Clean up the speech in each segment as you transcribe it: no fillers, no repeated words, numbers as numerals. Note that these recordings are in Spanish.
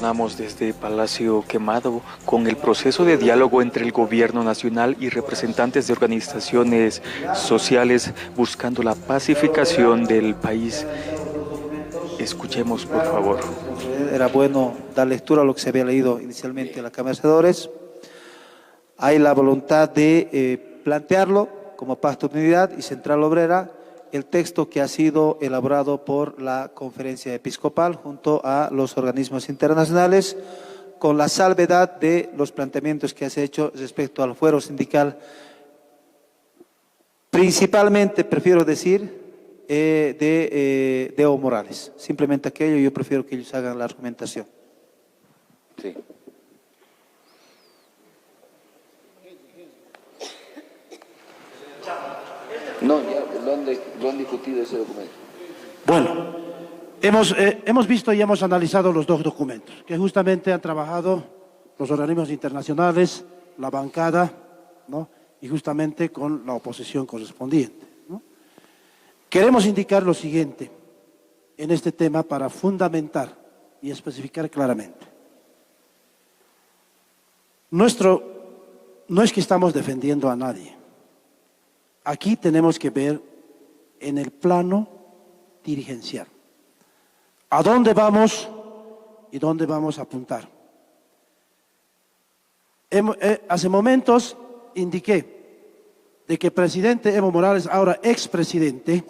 Retornamos desde Palacio Quemado con el proceso de diálogo entre el gobierno nacional y representantes de organizaciones sociales buscando la pacificación del país. Escuchemos, por favor. Era bueno dar lectura a lo que se había leído inicialmente en la Cámara de Senadores. Hay la voluntad de plantearlo como pacto de unidad y central obrera, el texto que ha sido elaborado por la Conferencia Episcopal junto a los organismos internacionales, con la salvedad de los planteamientos que se ha hecho respecto al fuero sindical, principalmente, prefiero decir, de Evo Morales. Simplemente aquello, yo prefiero que ellos hagan la argumentación. Sí. No, ya lo han discutido ese documento. Bueno, hemos visto y hemos analizado los dos documentos, que justamente han trabajado los organismos internacionales, la bancada, ¿no? Y justamente con la oposición correspondiente, ¿no? Queremos indicar lo siguiente en este tema para fundamentar y especificar claramente. No es que estamos defendiendo a nadie. Aquí tenemos que ver en el plano dirigencial. ¿A dónde vamos y dónde vamos a apuntar? Hace momentos indiqué de que el presidente Evo Morales, ahora expresidente,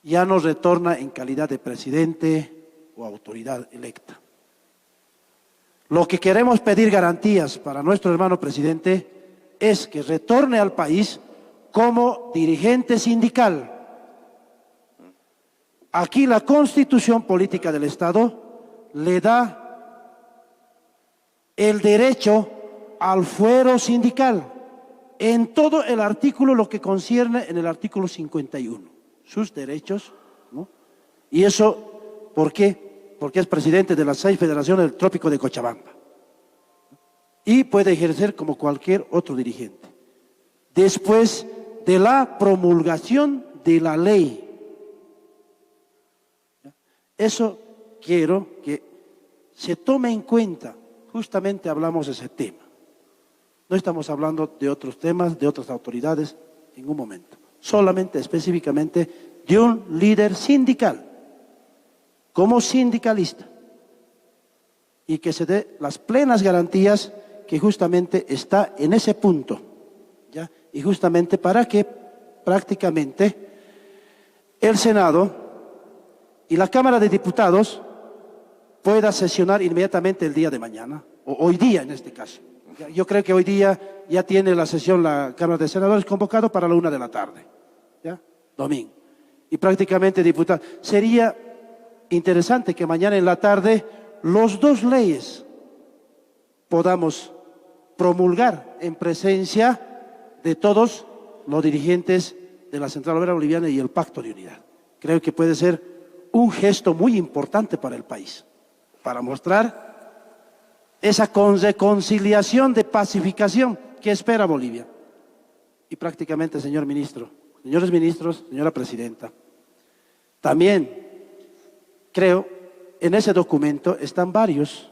ya no retorna en calidad de presidente o autoridad electa. Lo que queremos pedir garantías para nuestro hermano presidente es que retorne al país como dirigente sindical. Aquí la Constitución Política del Estado le da el derecho al fuero sindical en todo el artículo, lo que concierne en el artículo 51, sus derechos, ¿no? Y eso, ¿por qué? Porque es presidente de las 6 federaciones del Trópico de Cochabamba y puede ejercer como cualquier otro dirigente. Después de la promulgación de la ley. Eso quiero que se tome en cuenta. Justamente hablamos de ese tema. No estamos hablando de otros temas, de otras autoridades, en un momento. Solamente, específicamente, de un líder sindical, como sindicalista, y que se dé las plenas garantías que justamente está en ese punto, ¿ya? Y justamente para que prácticamente el Senado y la Cámara de Diputados pueda sesionar inmediatamente el día de mañana, o hoy día en este caso. Yo creo que hoy día ya tiene la sesión la Cámara de Senadores convocado para la 1 de la tarde, ¿ya? Domingo. Y prácticamente, diputados, sería interesante que mañana en la tarde los dos leyes podamos promulgar en presencia de todos los dirigentes de la Central Obrera Boliviana y el Pacto de Unidad. Creo que puede ser un gesto muy importante para el país, para mostrar esa reconciliación de pacificación que espera Bolivia. Y prácticamente, señor ministro, señores ministros, señora presidenta, también creo en ese documento están varios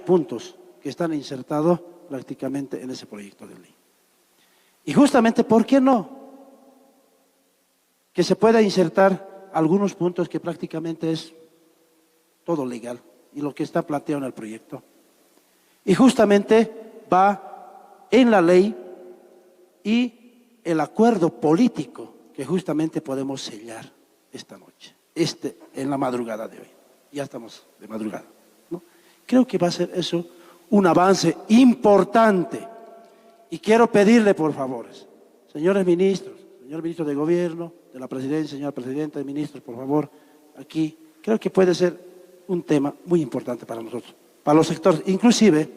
puntos que están insertados prácticamente en ese proyecto de ley. Y justamente, ¿por qué no? Que se pueda insertar algunos puntos que prácticamente es todo legal y lo que está planteado en el proyecto. Y justamente va en la ley y el acuerdo político que justamente podemos sellar esta noche, en la madrugada de hoy. Ya estamos de madrugada, ¿no? Creo que va a ser eso un avance importante. Y quiero pedirle, por favor, señores ministros, señor ministro de Gobierno, de la Presidencia, señora Presidenta, de ministros, por favor, aquí, creo que puede ser un tema muy importante para nosotros, para los sectores, inclusive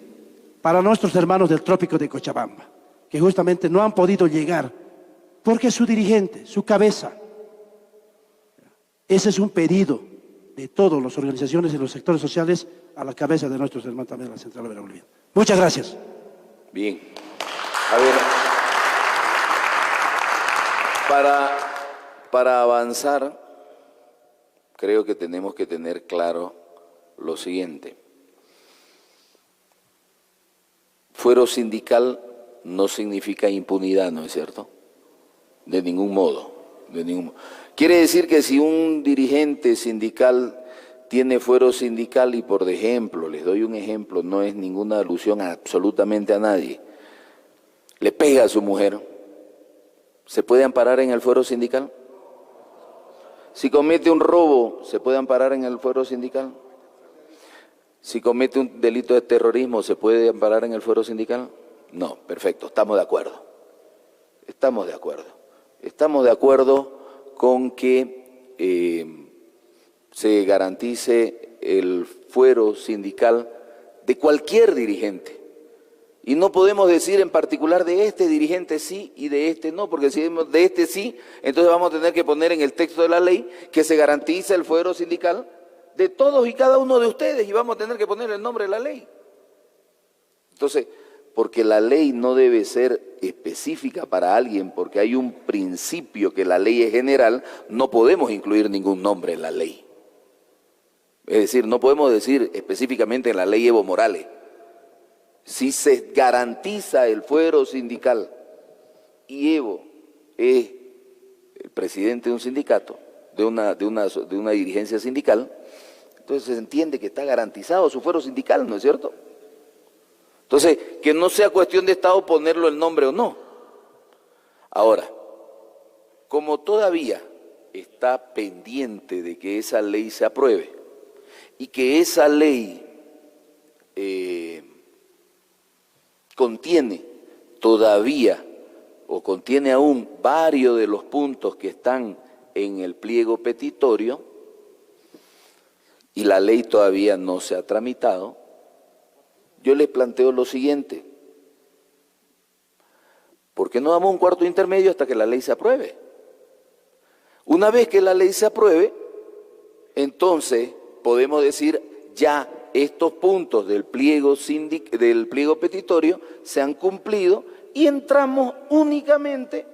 para nuestros hermanos del Trópico de Cochabamba, que justamente no han podido llegar, porque su dirigente, su cabeza, ese es un pedido de todas las organizaciones y los sectores sociales a la cabeza de nuestros hermanos también de la Central Obrera Boliviana. Muchas gracias. Bien. A ver, para avanzar, creo que tenemos que tener claro lo siguiente. Fuero sindical no significa impunidad, ¿no es cierto? De ningún modo, de ningún modo. Quiere decir que si un dirigente sindical tiene fuero sindical y, por ejemplo, les doy un ejemplo, no es ninguna alusión absolutamente a nadie, le pega a su mujer, ¿se puede amparar en el fuero sindical? Si comete un robo, ¿se puede amparar en el fuero sindical? Si comete un delito de terrorismo, ¿se puede amparar en el fuero sindical? No, perfecto, estamos de acuerdo. Estamos de acuerdo. Estamos de acuerdo con que se garantice el fuero sindical de cualquier dirigente. Y no podemos decir en particular de este dirigente sí y de este no, porque si decimos de este sí, entonces vamos a tener que poner en el texto de la ley que se garantice el fuero sindical de todos y cada uno de ustedes y vamos a tener que poner el nombre de la ley. Entonces, porque la ley no debe ser específica para alguien, porque hay un principio que la ley es general, no podemos incluir ningún nombre en la ley. Es decir, no podemos decir específicamente en la ley Evo Morales. Si se garantiza el fuero sindical y Evo es el presidente de un sindicato, de una dirigencia sindical, entonces se entiende que está garantizado su fuero sindical, ¿no es cierto? Entonces, que no sea cuestión de Estado ponerlo el nombre o no. Ahora, como todavía está pendiente de que esa ley se apruebe y que esa ley contiene todavía o contiene aún varios de los puntos que están en el pliego petitorio y la ley todavía no se ha tramitado, yo les planteo lo siguiente: ¿por qué no damos un cuarto intermedio hasta que la ley se apruebe? Una vez que la ley se apruebe, entonces podemos decir ya estos puntos del pliego petitorio se han cumplido y entramos únicamente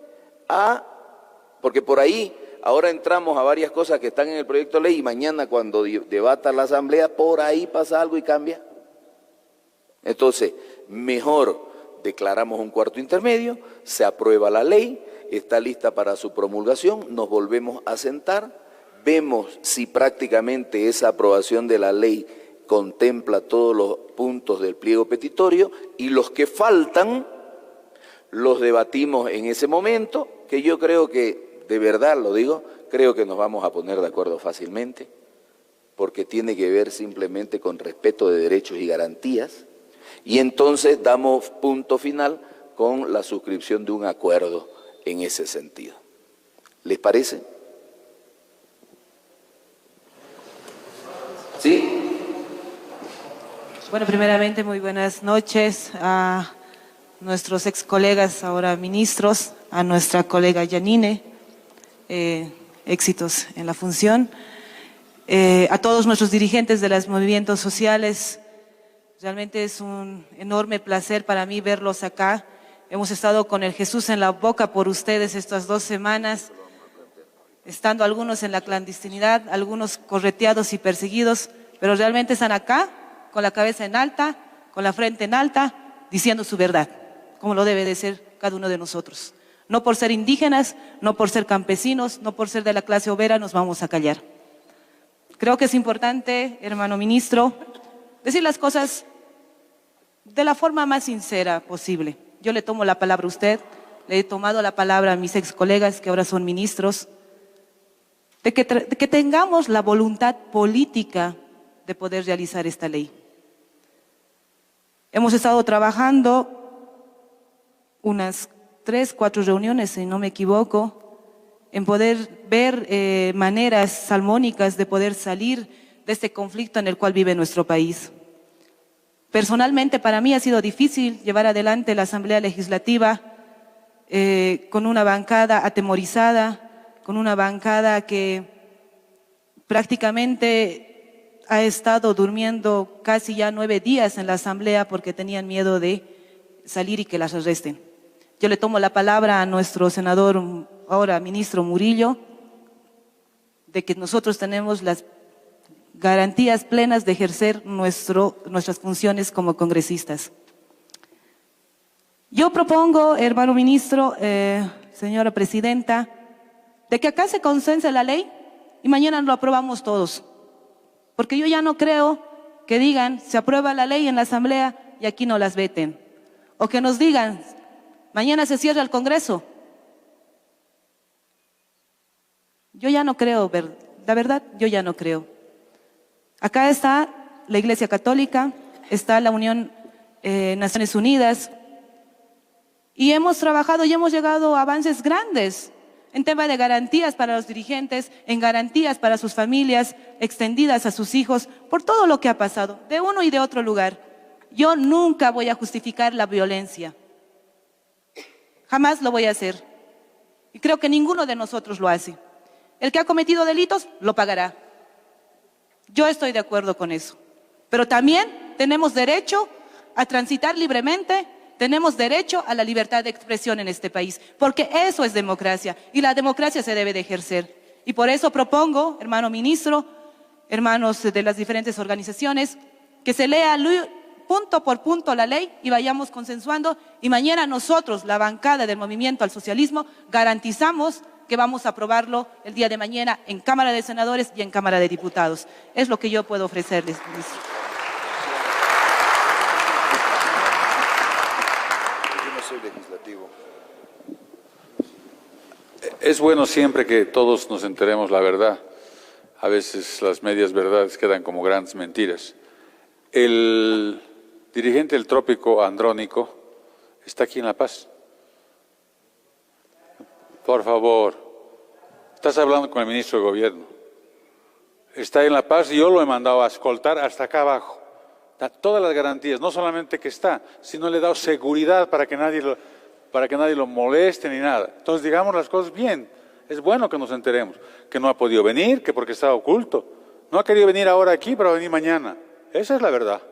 porque por ahí ahora entramos a varias cosas que están en el proyecto de ley y mañana cuando debata la asamblea, por ahí pasa algo y cambia. Entonces, mejor declaramos un cuarto intermedio, se aprueba la ley, está lista para su promulgación, nos volvemos a sentar, vemos si prácticamente esa aprobación de la ley contempla todos los puntos del pliego petitorio y los que faltan los debatimos en ese momento, que yo creo que, de verdad lo digo, creo que nos vamos a poner de acuerdo fácilmente, porque tiene que ver simplemente con respeto de derechos y garantías, y entonces damos punto final con la suscripción de un acuerdo en ese sentido. ¿Les parece? ¿Sí? Bueno, primeramente, muy buenas noches a nuestros ex colegas, ahora ministros, a nuestra colega Yanine, éxitos en la función, a todos nuestros dirigentes de los movimientos sociales. Realmente es un enorme placer para mí verlos acá. Hemos estado con el Jesús en la boca por ustedes estas 2 semanas, estando algunos en la clandestinidad, algunos correteados y perseguidos, pero realmente están acá, con la cabeza en alta, con la frente en alta, diciendo su verdad, como lo debe de ser cada uno de nosotros. No por ser indígenas, no por ser campesinos, no por ser de la clase obrera nos vamos a callar. Creo que es importante, hermano ministro, decir las cosas de la forma más sincera posible. Yo le tomo la palabra a usted, le he tomado la palabra a mis ex colegas que ahora son ministros, de que tengamos la voluntad política de poder realizar esta ley. Hemos estado trabajando unas 3, 4 reuniones, si no me equivoco, en poder ver maneras salmónicas de poder salir de este conflicto en el cual vive nuestro país. Personalmente, para mí ha sido difícil llevar adelante la Asamblea Legislativa con una bancada atemorizada, con una bancada que prácticamente ha estado durmiendo casi ya 9 días en la Asamblea porque tenían miedo de salir y que las arresten. Yo le tomo la palabra a nuestro senador, ahora ministro Murillo, de que nosotros tenemos garantías plenas de ejercer nuestras funciones como congresistas. Yo propongo, hermano ministro, señora presidenta, de que acá se consense la ley y mañana lo aprobamos todos. Porque yo ya no creo que digan, se aprueba la ley en la Asamblea y aquí no las veten. O que nos digan, mañana se cierra el Congreso. Yo ya no creo, la verdad, yo ya no creo. Acá está la Iglesia Católica, está la Unión Naciones Unidas, y hemos trabajado y hemos llegado a avances grandes en tema de garantías para los dirigentes, en garantías para sus familias, extendidas a sus hijos, por todo lo que ha pasado, de uno y de otro lugar. Yo nunca voy a justificar la violencia. Jamás lo voy a hacer. Y creo que ninguno de nosotros lo hace. El que ha cometido delitos, lo pagará. Yo estoy de acuerdo con eso. Pero también tenemos derecho a transitar libremente, tenemos derecho a la libertad de expresión en este país, porque eso es democracia y la democracia se debe de ejercer. Y por eso propongo, hermano ministro, hermanos de las diferentes organizaciones, que se lea punto por punto la ley y vayamos consensuando, y mañana nosotros, la bancada del Movimiento al Socialismo, garantizamos que vamos a aprobarlo el día de mañana en Cámara de Senadores y en Cámara de Diputados. Es lo que yo puedo ofrecerles, ministro. Yo no soy legislativo. Es bueno siempre que todos nos enteremos la verdad. A veces las medias verdades quedan como grandes mentiras. El dirigente del Trópico Andrónico está aquí en La Paz. Por favor, estás hablando con el ministro de Gobierno. Está en La Paz y yo lo he mandado a escoltar hasta acá abajo. Da todas las garantías, no solamente que está, sino le he dado seguridad para que nadie lo moleste ni nada. Entonces digamos las cosas bien. Es bueno que nos enteremos. Que no ha podido venir, que porque está oculto. No ha querido venir ahora aquí, pero va a venir mañana. Esa es la verdad.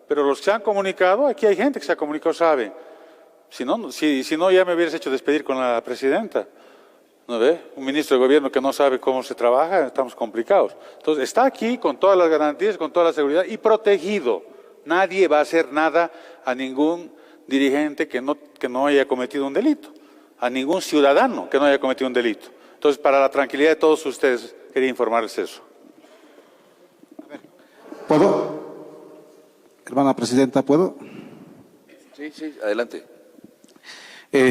Pero los que se han comunicado, aquí hay gente que se ha comunicado, sabe. Si no, ya me hubieras hecho despedir con la presidenta. ¿No ve? Un ministro de Gobierno que no sabe cómo se trabaja, estamos complicados. Entonces, está aquí con todas las garantías, con toda la seguridad y protegido. Nadie va a hacer nada a ningún dirigente que no haya cometido un delito, a ningún ciudadano que no haya cometido un delito. Entonces, para la tranquilidad de todos ustedes, quería informarles eso. ¿Puedo? Hermana presidenta, ¿puedo? Sí, adelante.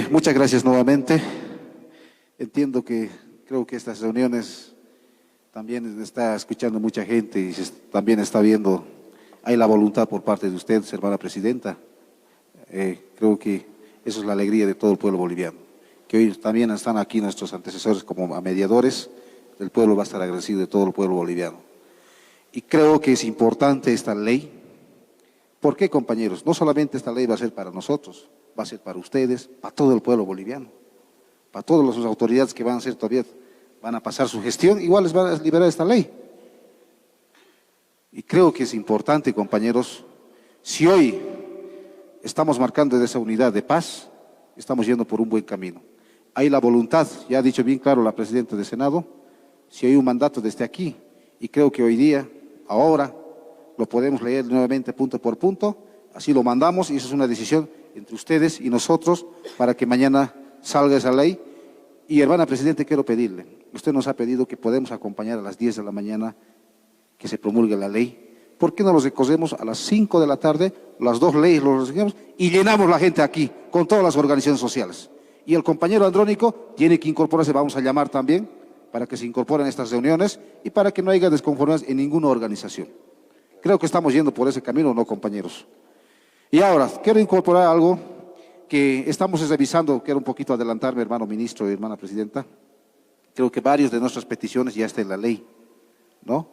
Muchas gracias nuevamente. Entiendo creo que estas reuniones también está escuchando mucha gente y también está viendo, hay la voluntad por parte de usted, hermana presidenta. Creo que eso es la alegría de todo el pueblo boliviano. Que hoy también están aquí nuestros antecesores como mediadores, el pueblo va a estar agradecido de todo el pueblo boliviano. Y creo que es importante esta ley. ¿Por qué, compañeros? No solamente esta ley va a ser para nosotros, va a ser para ustedes, para todo el pueblo boliviano. Para todas las autoridades que van a hacer todavía, van a pasar su gestión, igual les van a liberar esta ley. Y creo que es importante, compañeros, si hoy estamos marcando esa unidad de paz, estamos yendo por un buen camino. Hay la voluntad, ya ha dicho bien claro la presidenta del Senado, si hay un mandato desde aquí, y creo que hoy día, ahora, lo podemos leer nuevamente punto por punto, así lo mandamos y eso es una decisión entre ustedes y nosotros para que mañana salga esa ley. Y hermana presidenta, quiero pedirle, usted nos ha pedido que podemos acompañar a las 10 de la mañana que se promulgue la ley. ¿Por qué no los recogemos a las 5 de la tarde, las dos leyes los recogemos y llenamos la gente aquí con todas las organizaciones sociales? Y el compañero Andrónico tiene que incorporarse, vamos a llamar también para que se incorporen a estas reuniones y para que no haya desconformidades en ninguna organización. Creo que estamos yendo por ese camino, ¿no, compañeros? Y ahora, quiero incorporar algo que estamos revisando, quiero un poquito adelantarme, hermano ministro y hermana presidenta. Creo que varios de nuestras peticiones ya están en la ley, ¿no?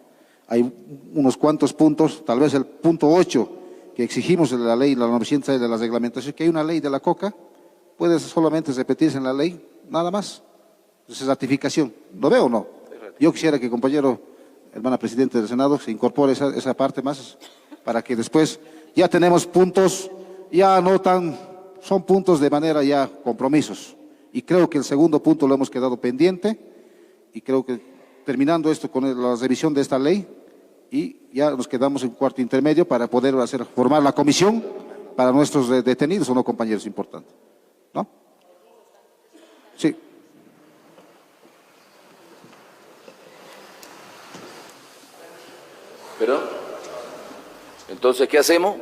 Hay unos cuantos puntos, tal vez el punto 8, que exigimos en la ley, la 906 de la reglamentación, que hay una ley de la coca, puede solamente repetirse en la ley, nada más. Esa es ratificación. ¿Lo veo o no? Yo quisiera que, compañero, hermana presidenta del Senado, se incorpore esa parte más, para que después ya tenemos puntos, ya no tan... Son puntos de manera ya compromisos. Y creo que el segundo punto lo hemos quedado pendiente y creo que terminando esto con la revisión de esta ley y ya nos quedamos en cuarto intermedio para poder formar la comisión para nuestros detenidos o no compañeros importantes. ¿No? Sí. ¿Pero? Entonces, ¿qué hacemos?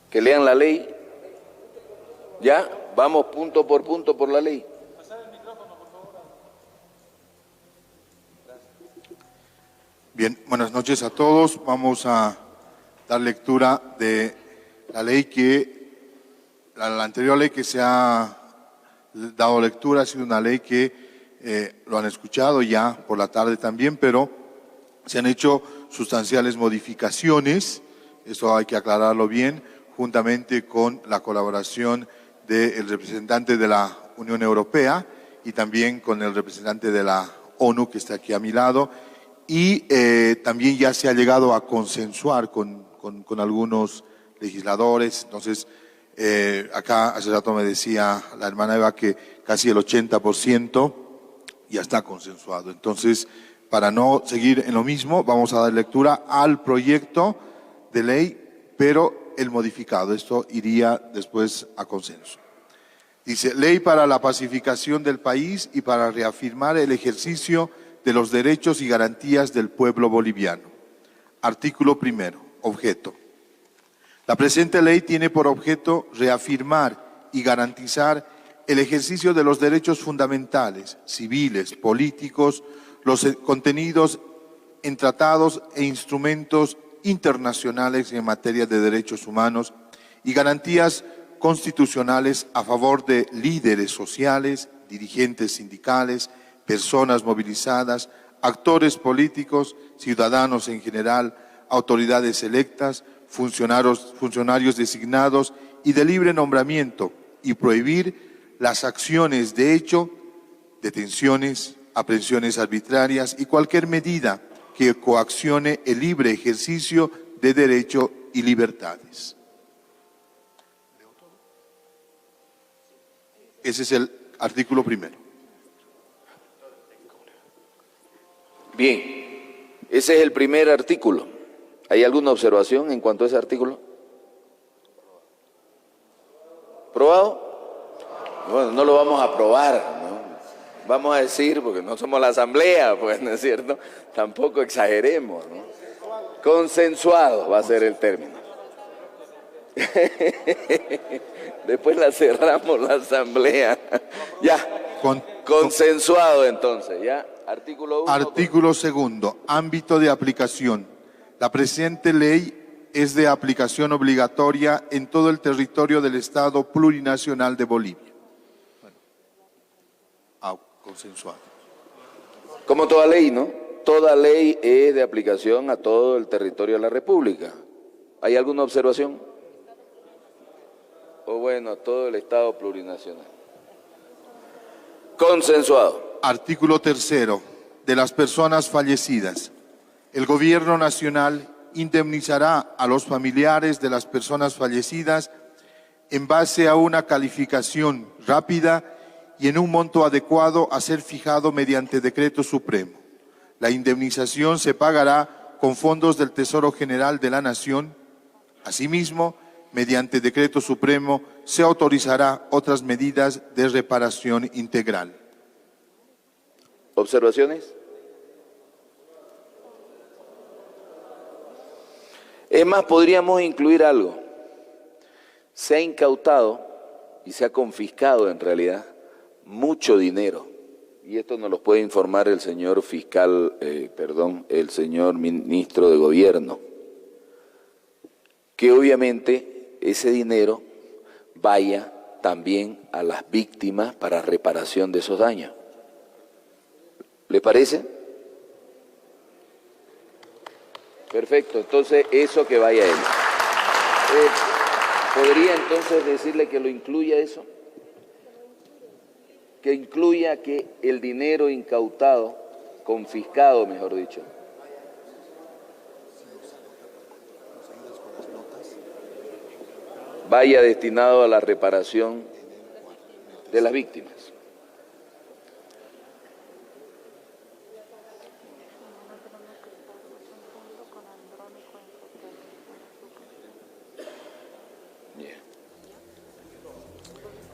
Que lean la ley. ¿Ya? Vamos punto por la ley. Bien, buenas noches a todos. Vamos a dar lectura de la ley la anterior ley que se ha dado lectura ha sido una ley que lo han escuchado ya por la tarde también, pero se han hecho sustanciales modificaciones, eso hay que aclararlo bien, juntamente con la colaboración del representante de la Unión Europea y también con el representante de la ONU que está aquí a mi lado. Y también ya se ha llegado a consensuar con algunos legisladores. Entonces, acá hace rato me decía la hermana Eva que casi el 80% ya está consensuado. Entonces, para no seguir en lo mismo, vamos a dar lectura al proyecto de ley, pero el modificado. Esto iría después a consenso. Dice, ley para la pacificación del país y para reafirmar el ejercicio de los derechos y garantías del pueblo boliviano. Artículo primero. Objeto. La presente ley tiene por objeto reafirmar y garantizar el ejercicio de los derechos fundamentales, civiles, políticos, los contenidos en tratados e instrumentos internacionales en materia de derechos humanos y garantías constitucionales a favor de líderes sociales, dirigentes sindicales, personas movilizadas, actores políticos, ciudadanos en general, autoridades electas, funcionarios designados y de libre nombramiento, y prohibir las acciones de hecho, detenciones, aprehensiones arbitrarias y cualquier medida que coaccione el libre ejercicio de derecho y libertades. Ese es el artículo primero. Bien, ese es el primer artículo. ¿Hay alguna observación en cuanto a ese artículo? ¿Probado? Bueno, no lo vamos a aprobar, ¿no? Vamos a decir, porque no somos la asamblea, pues, ¿no es cierto? Tampoco exageremos, ¿no? Consensuado va a ser el término. Después la cerramos la asamblea. Ya, consensuado entonces, ya. Artículo 1. Artículo segundo. Ámbito de aplicación. La presente ley es de aplicación obligatoria en todo el territorio del Estado plurinacional de Bolivia. Bueno, consensuado. Como toda ley, ¿no? Toda ley es de aplicación a todo el territorio de la República. ¿Hay alguna observación? O bueno, a todo el Estado plurinacional. Consensuado. Artículo tercero. De las personas fallecidas. El Gobierno Nacional indemnizará a los familiares de las personas fallecidas en base a una calificación rápida y en un monto adecuado a ser fijado mediante decreto supremo. La indemnización se pagará con fondos del Tesoro General de la Nación. Asimismo, mediante decreto supremo, se autorizará otras medidas de reparación integral. ¿Observaciones? Es más, podríamos incluir algo. Se ha incautado y se ha confiscado en realidad mucho dinero. Y esto nos lo puede informar el señor fiscal, el señor ministro de Gobierno. Que obviamente ese dinero vaya también a las víctimas para reparación de esos daños. ¿Le parece? Perfecto, entonces eso que vaya a él. ¿Podría entonces decirle que lo incluya eso? Que incluya que el dinero incautado, confiscado mejor dicho, vaya destinado a la reparación de las víctimas.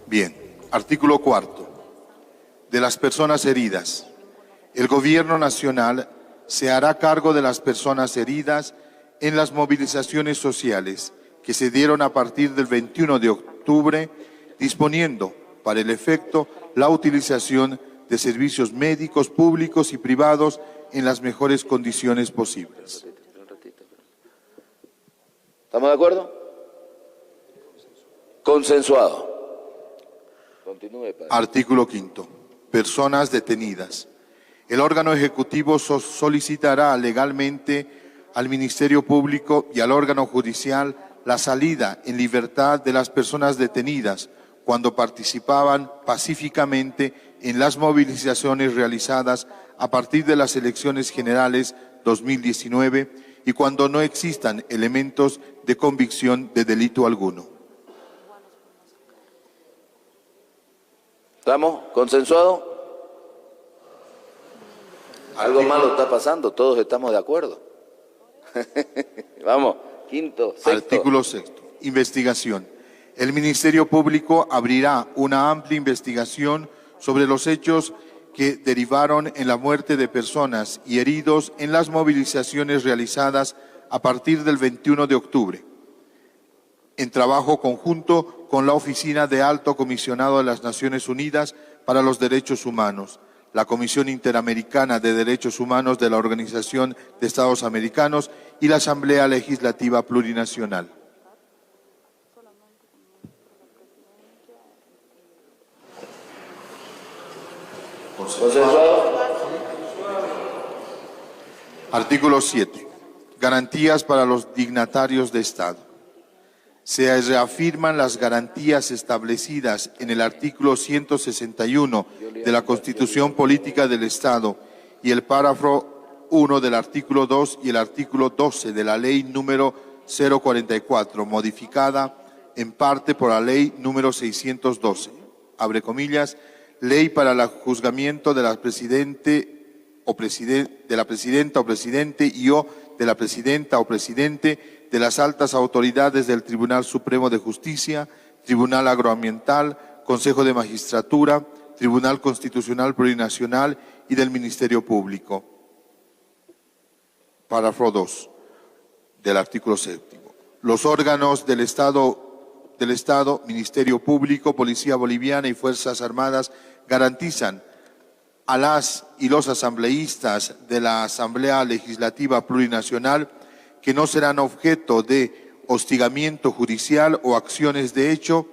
Bien, artículo 4. De las personas heridas. El Gobierno Nacional se hará cargo de las personas heridas en las movilizaciones sociales que se dieron a partir del 21 de octubre, disponiendo para el efecto la utilización de servicios médicos públicos y privados en las mejores condiciones posibles. ¿Estamos de acuerdo? Consensuado. Continúe, padre. Artículo 5. Personas detenidas. El órgano ejecutivo solicitará legalmente al Ministerio Público y al órgano judicial la salida en libertad de las personas detenidas cuando participaban pacíficamente en las movilizaciones realizadas a partir de las elecciones generales 2019 y cuando no existan elementos de convicción de delito alguno. ¿Estamos? ¿Consensuado? Algo malo está pasando, todos estamos de acuerdo. Vamos, quinto, sexto. Artículo 6. Investigación. El Ministerio Público abrirá una amplia investigación sobre los hechos que derivaron en la muerte de personas y heridos en las movilizaciones realizadas a partir del 21 de octubre, en trabajo conjunto con la Oficina de Alto Comisionado de las Naciones Unidas para los Derechos Humanos, la Comisión Interamericana de Derechos Humanos de la Organización de Estados Americanos y la Asamblea Legislativa Plurinacional. ¿Consensuado? Artículo 7. Garantías para los dignatarios de Estado. Se reafirman las garantías establecidas en el artículo 161 de la Constitución Política del Estado y el párrafo 1 del artículo 2 y el artículo 12 de la Ley número 044, modificada en parte por la Ley número 612, abre comillas, Ley para el juzgamiento de la presidenta o presidente y o de la presidenta o presidente de las altas autoridades del Tribunal Supremo de Justicia, Tribunal Agroambiental, Consejo de Magistratura, Tribunal Constitucional Plurinacional y del Ministerio Público. Párrafo 2 del artículo 7. Los órganos del Estado, Ministerio Público, Policía Boliviana y Fuerzas Armadas garantizan a las y los asambleístas de la Asamblea Legislativa Plurinacional que no serán objeto de hostigamiento judicial o acciones de hecho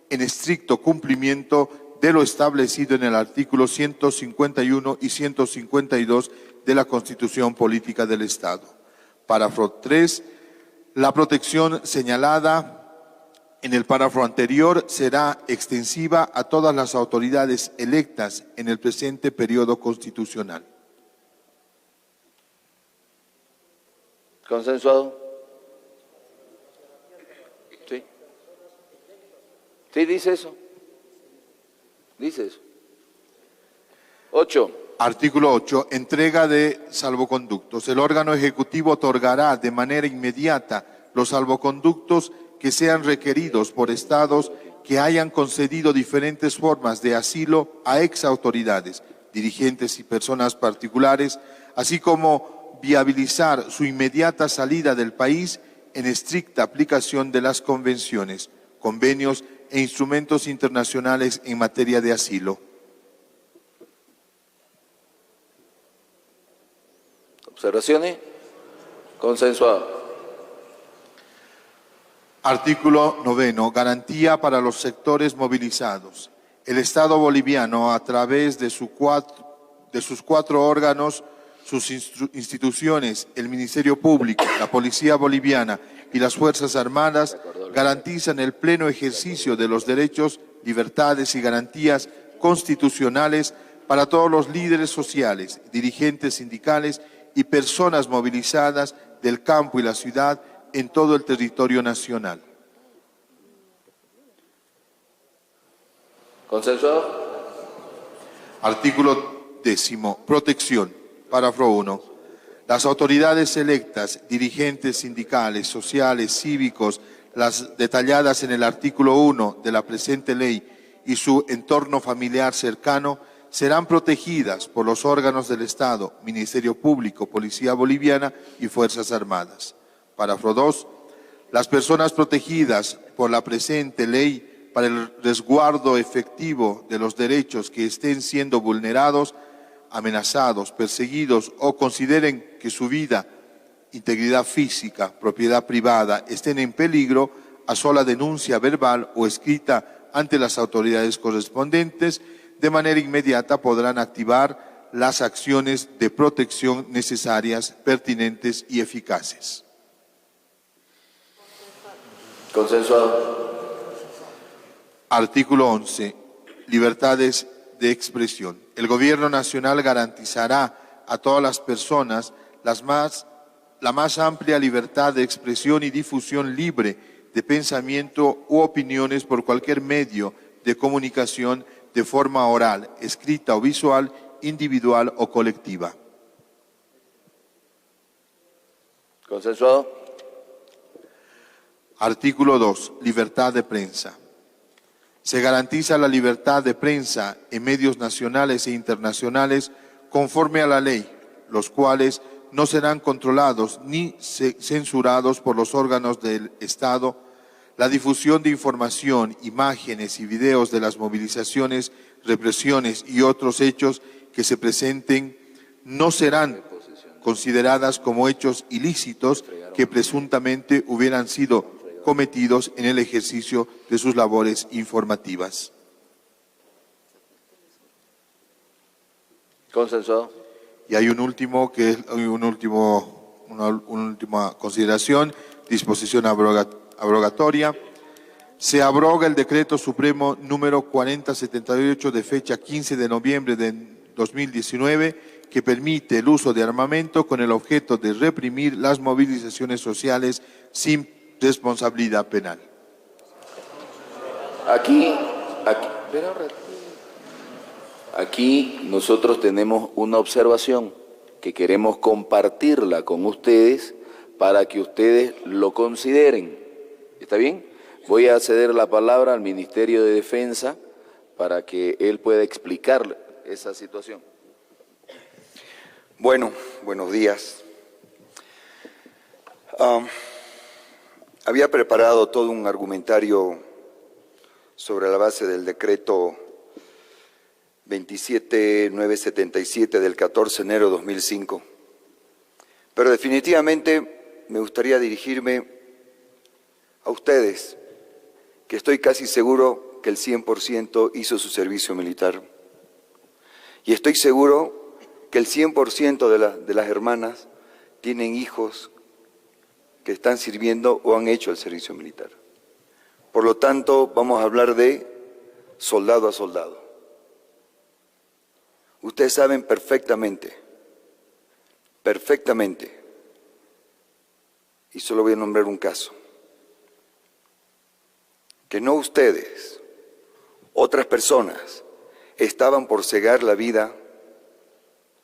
en estricto cumplimiento de lo establecido en el artículo 151 y 152 de la Constitución Política del Estado. Párrafo 3. La protección señalada en el párrafo anterior será extensiva a todas las autoridades electas en el presente periodo constitucional. ¿Consensuado? Sí. Sí, dice eso. Dice eso. 8. Artículo 8. Entrega de salvoconductos. El órgano ejecutivo otorgará de manera inmediata los salvoconductos que sean requeridos por estados que hayan concedido diferentes formas de asilo a exautoridades, dirigentes y personas particulares, así como viabilizar su inmediata salida del país en estricta aplicación de las convenciones, convenios e instrumentos internacionales en materia de asilo. ¿Observaciones? Consensuado. Artículo 9. Garantía para los sectores movilizados. El Estado boliviano, a través de sus cuatro órganos, sus instituciones, el Ministerio Público, la Policía Boliviana y las Fuerzas Armadas, garantizan el pleno ejercicio de los derechos, libertades y garantías constitucionales para todos los líderes sociales, dirigentes sindicales y personas movilizadas del campo y la ciudad en todo el territorio nacional. ¿Consensuado? Artículo 10. Protección. Párrafo 1. Las autoridades electas, dirigentes sindicales, sociales, cívicos, las detalladas en el artículo 1 de la presente ley y su entorno familiar cercano, serán protegidas por los órganos del Estado, Ministerio Público, Policía Boliviana y Fuerzas Armadas. Párrafo 2. Las personas protegidas por la presente ley para el resguardo efectivo de los derechos que estén siendo vulnerados, amenazados, perseguidos o consideren que su vida, integridad física, propiedad privada estén en peligro, a sola denuncia verbal o escrita ante las autoridades correspondientes, de manera inmediata podrán activar las acciones de protección necesarias, pertinentes y eficaces. Consensuado. Artículo 11. Libertades de expresión. El Gobierno Nacional garantizará a todas las personas la más amplia libertad de expresión y difusión libre de pensamiento u opiniones por cualquier medio de comunicación de forma oral, escrita o visual, individual o colectiva. Consensuado. Artículo 2. Libertad de prensa. Se garantiza la libertad de prensa en medios nacionales e internacionales conforme a la ley, los cuales no serán controlados ni censurados por los órganos del Estado. La difusión de información, imágenes y videos de las movilizaciones, represiones y otros hechos que se presenten no serán consideradas como hechos ilícitos que presuntamente hubieran sido cometidos en el ejercicio de sus labores informativas. Consensuado. Y hay una última consideración, disposición abrogatoria. Se abroga el Decreto Supremo número 4078 de fecha 15 de noviembre de 2019 que permite el uso de armamento con el objeto de reprimir las movilizaciones sociales sin responsabilidad penal. Aquí nosotros tenemos una observación que queremos compartirla con ustedes para que ustedes lo consideren. ¿Está bien? Voy a ceder la palabra al Ministerio de Defensa para que él pueda explicar esa situación. Bueno, buenos días. Había preparado todo un argumentario sobre la base del decreto 27977 del 14 de enero de 2005, pero definitivamente me gustaría dirigirme a ustedes, que estoy casi seguro que el 100% hizo su servicio militar, y estoy seguro que el 100% de las hermanas tienen hijos que están sirviendo o han hecho el servicio militar. Por lo tanto, vamos a hablar de soldado a soldado. Ustedes saben perfectamente, y solo voy a nombrar un caso, que no ustedes, otras personas, estaban por cegar la vida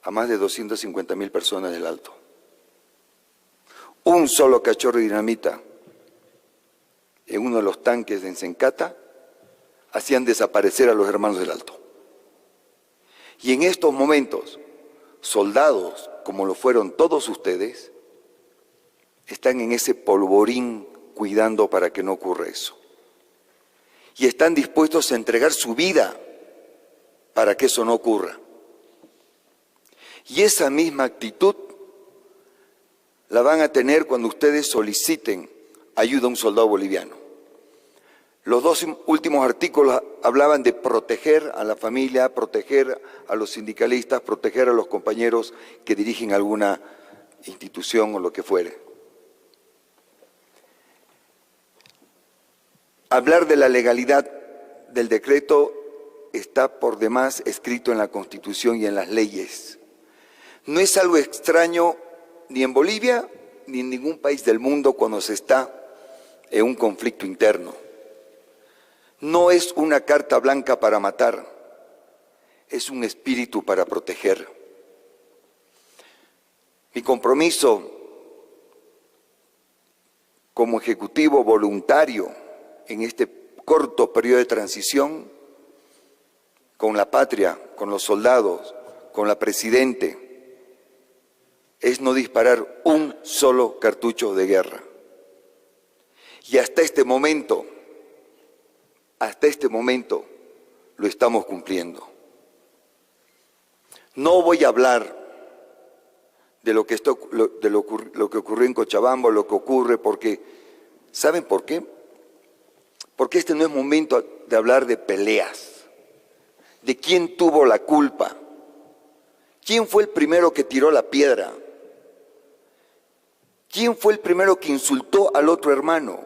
a más de 250.000 personas del Alto. Un solo cachorro de dinamita en uno de los tanques de Ensencata hacían desaparecer a los hermanos del Alto. Y en estos momentos, soldados, como lo fueron todos ustedes, están en ese polvorín cuidando para que no ocurra eso. Y están dispuestos a entregar su vida para que eso no ocurra. Y esa misma actitud la van a tener cuando ustedes soliciten ayuda a un soldado boliviano. Los dos últimos artículos hablaban de proteger a la familia, proteger a los sindicalistas, proteger a los compañeros que dirigen alguna institución o lo que fuere. Hablar de la legalidad del decreto está por demás escrito en la Constitución y en las leyes. No es algo extraño ni en Bolivia ni en ningún país del mundo cuando se está en un conflicto interno. No es una carta blanca para matar, es un espíritu para proteger. Mi compromiso como ejecutivo voluntario en este corto periodo de transición, con la patria, con los soldados, con la Presidente, es no disparar un solo cartucho de guerra. Y hasta este momento, lo estamos cumpliendo. No voy a hablar de lo que ocurrió en Cochabamba, lo que ocurre, porque, ¿saben por qué? Porque este no es momento de hablar de peleas, de quién tuvo la culpa, quién fue el primero que tiró la piedra, quién fue el primero que insultó al otro hermano.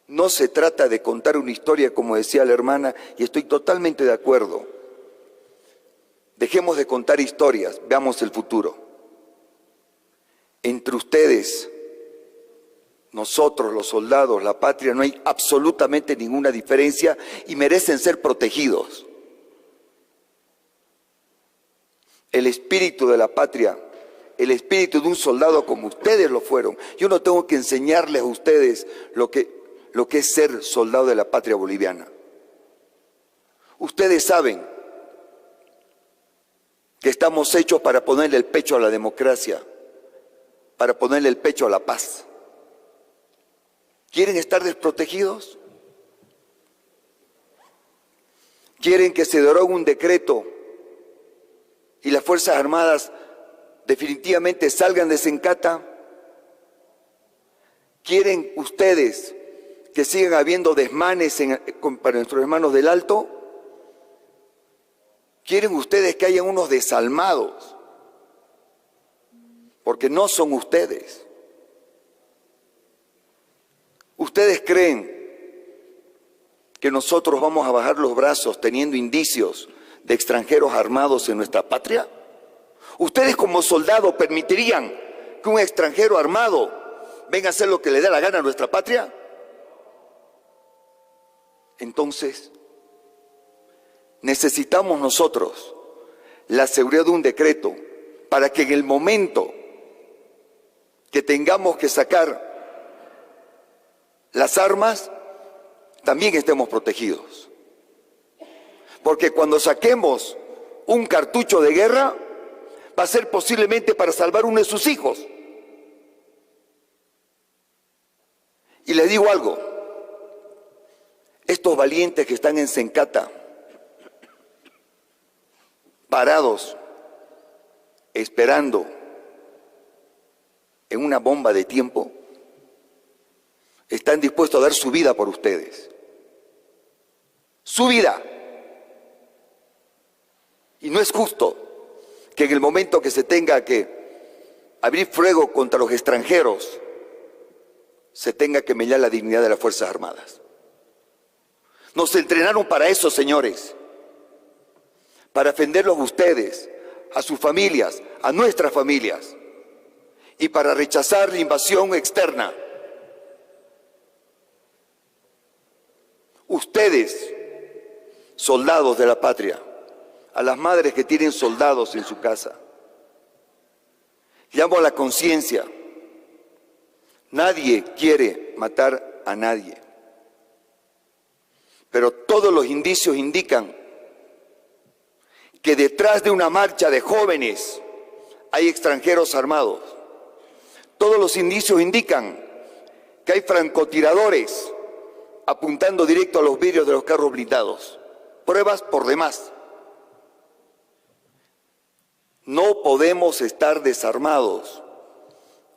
No se trata de contar una historia, como decía la hermana, y estoy totalmente de acuerdo. Dejemos de contar historias, veamos el futuro. Entre ustedes, nosotros, los soldados, la patria, no hay absolutamente ninguna diferencia y merecen ser protegidos. El espíritu de la patria, el espíritu de un soldado como ustedes lo fueron. Yo no tengo que enseñarles a ustedes lo que es ser soldado de la patria boliviana. Ustedes saben que estamos hechos para ponerle el pecho a la democracia, para ponerle el pecho a la paz. ¿Quieren estar desprotegidos? ¿Quieren que se derogue un decreto y las Fuerzas Armadas definitivamente salgan de Sencata? ¿Quieren ustedes que sigan habiendo desmanes para nuestros hermanos del Alto? ¿Quieren ustedes que haya unos desalmados? Porque no son ustedes. ¿Ustedes creen que nosotros vamos a bajar los brazos teniendo indicios de extranjeros armados en nuestra patria? ¿Ustedes como soldados permitirían que un extranjero armado venga a hacer lo que le dé la gana a nuestra patria? Entonces, necesitamos nosotros la seguridad de un decreto para que en el momento que tengamos que sacar las armas, también estemos protegidos. Porque cuando saquemos un cartucho de guerra, va a ser posiblemente para salvar uno de sus hijos. Y les digo algo, estos valientes que están en Sencata, parados, esperando en una bomba de tiempo, están dispuestos a dar su vida por ustedes. Su vida. Y no es justo que en el momento que se tenga que abrir fuego contra los extranjeros, se tenga que mellar la dignidad de las Fuerzas Armadas. Nos entrenaron para eso, señores, para defenderlos a ustedes, a sus familias, a nuestras familias, y para rechazar la invasión externa. Ustedes, soldados de la patria, a las madres que tienen soldados en su casa, llamo a la conciencia. Nadie quiere matar a nadie, pero todos los indicios indican que detrás de una marcha de jóvenes hay extranjeros armados. Todos los indicios indican que hay francotiradores apuntando directo a los vidrios de los carros blindados. Pruebas por demás. No podemos estar desarmados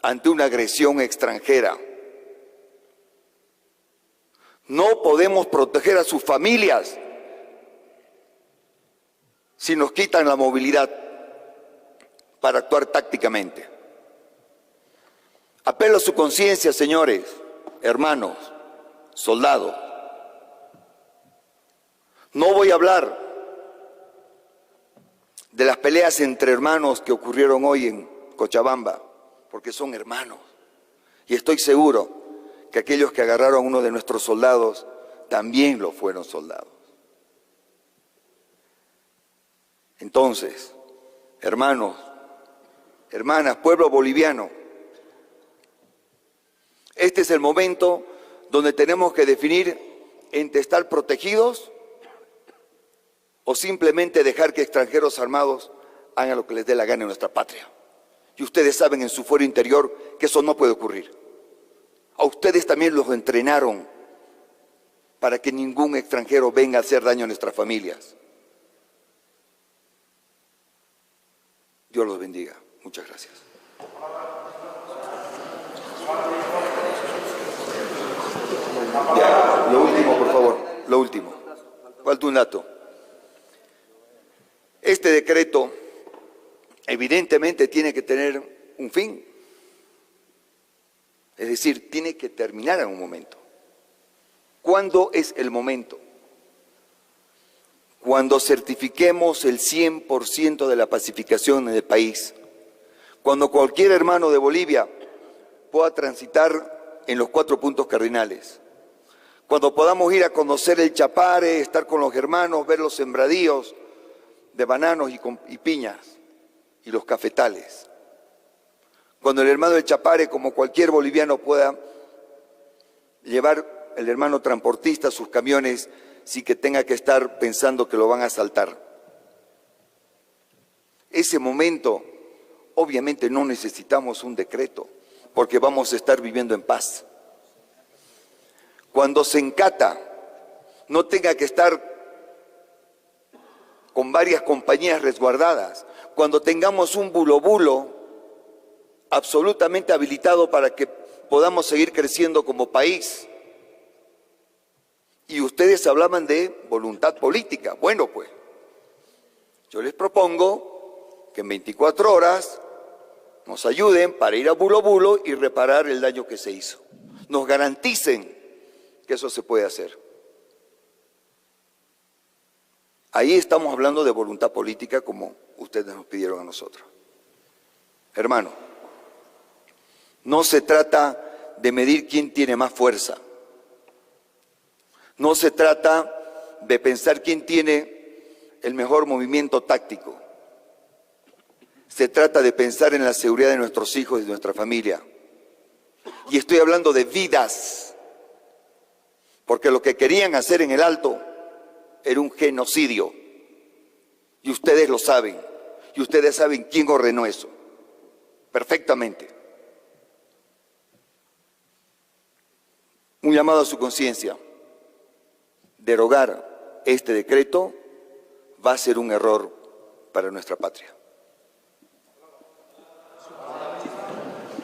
ante una agresión extranjera. No podemos proteger a sus familias si nos quitan la movilidad para actuar tácticamente. Apelo a su conciencia, señores, hermanos, soldados. No voy a hablar de las peleas entre hermanos que ocurrieron hoy en Cochabamba, porque son hermanos. Y estoy seguro que aquellos que agarraron a uno de nuestros soldados también lo fueron soldados. Entonces, hermanos, hermanas, pueblo boliviano, Este es el momento donde tenemos que definir entre estar protegidos o simplemente dejar que extranjeros armados hagan lo que les dé la gana en nuestra patria. Y ustedes saben en su fuero interior que eso no puede ocurrir. A ustedes también los entrenaron para que ningún extranjero venga a hacer daño a nuestras familias. Dios los bendiga. Muchas gracias. Ya, lo último, por favor, lo último. Falta un dato. Este decreto evidentemente tiene que tener un fin. Es decir, tiene que terminar en un momento. ¿Cuándo es el momento? Cuando certifiquemos el 100% de la pacificación en el país. Cuando cualquier hermano de Bolivia pueda transitar en los 4 puntos cardinales. Cuando podamos ir a conocer el Chapare, estar con los hermanos, ver los sembradíos de bananos y piñas y los cafetales. Cuando el hermano del Chapare, como cualquier boliviano, pueda llevar el hermano transportista sus camiones sin que tenga que estar pensando que lo van a asaltar. Ese momento, obviamente no necesitamos un decreto, porque vamos a estar viviendo en paz. Cuando Sencata no tenga que estar con varias compañías resguardadas, cuando tengamos un bulo absolutamente habilitado para que podamos seguir creciendo como país. Y ustedes hablaban de voluntad política. Bueno, pues, yo les propongo que en 24 horas nos ayuden para ir a bulo y reparar el daño que se hizo. Nos garanticen que eso se puede hacer. Ahí estamos hablando de voluntad política como ustedes nos pidieron a nosotros. Hermano, no se trata de medir quién tiene más fuerza. No se trata de pensar quién tiene el mejor movimiento táctico. Se trata de pensar en la seguridad de nuestros hijos y de nuestra familia. Y estoy hablando de vidas, porque lo que querían hacer en el Alto era un genocidio. Y ustedes lo saben. Y ustedes saben quién ordenó eso. Perfectamente. Un llamado a su conciencia. Derogar este decreto va a ser un error para nuestra patria.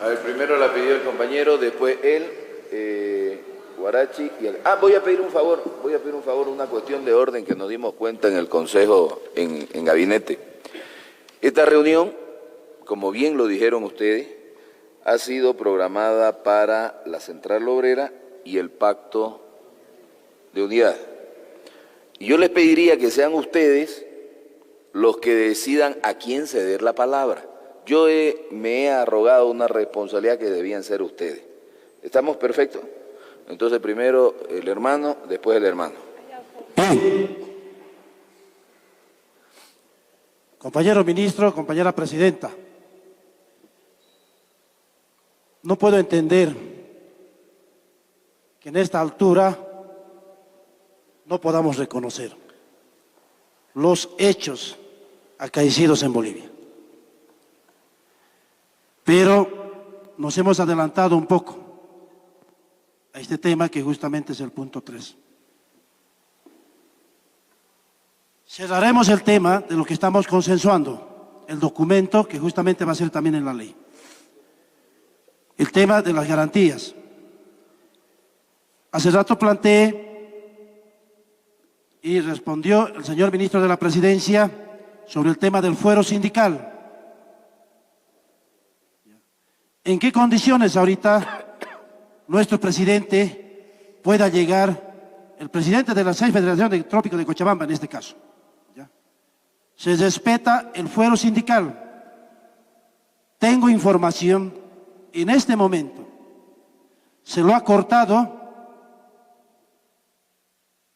A ver, primero la pidió el compañero, después él, Guarachi y el... voy a pedir un favor, una cuestión de orden que nos dimos cuenta en el Consejo, en gabinete. Esta reunión, como bien lo dijeron ustedes, ha sido programada para la Central Obrera y el Pacto de Unidad. Y yo les pediría que sean ustedes los que decidan a quién ceder la palabra. Yo me he arrogado una responsabilidad que debían ser ustedes. ¿Estamos perfectos? Entonces primero el hermano, después el hermano. Compañero ministro, compañera presidenta, no puedo entender que en esta altura no podamos reconocer los hechos acaecidos en Bolivia. Pero nos hemos adelantado un poco a este tema que justamente es el punto 3. Cerraremos el tema de lo que estamos consensuando, el documento que justamente va a ser también en la ley. El tema de las garantías. Hace rato planteé y respondió el señor ministro de la Presidencia sobre el tema del fuero sindical. ¿En qué condiciones ahorita nuestro presidente pueda llegar, el presidente de las 6 federaciones del Trópico de Cochabamba en este caso? ¿Ya? Se respeta el fuero sindical. Tengo información, en este momento se lo ha cortado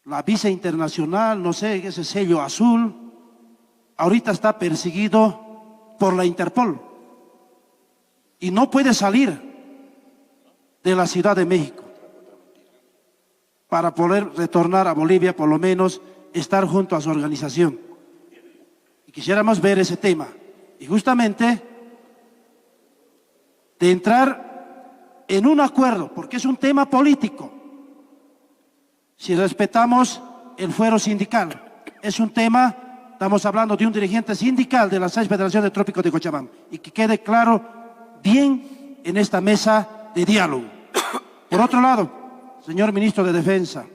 la visa internacional, no sé, ese sello azul, ahorita está perseguido por la Interpol y no puede salir. de la Ciudad de México para poder retornar a Bolivia, por lo menos estar junto a su organización. Y quisiéramos ver ese tema. Y justamente de entrar en un acuerdo, porque es un tema político. Si respetamos el fuero sindical, es un tema, estamos hablando de un dirigente sindical de las 6 Federaciones de Trópicos de Cochabamba, y que quede claro bien en esta mesa de diálogo. Por otro lado, señor Ministro de Defensa,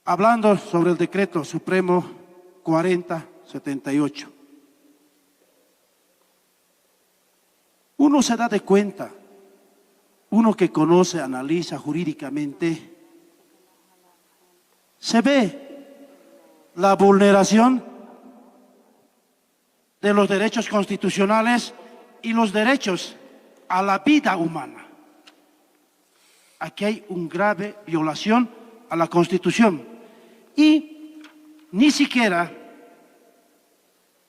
hablando sobre el Decreto Supremo 4078, uno se da de cuenta, uno que conoce, analiza jurídicamente, se ve la vulneración de los derechos constitucionales y los derechos a la vida humana. Aquí hay una grave violación a la Constitución y ni siquiera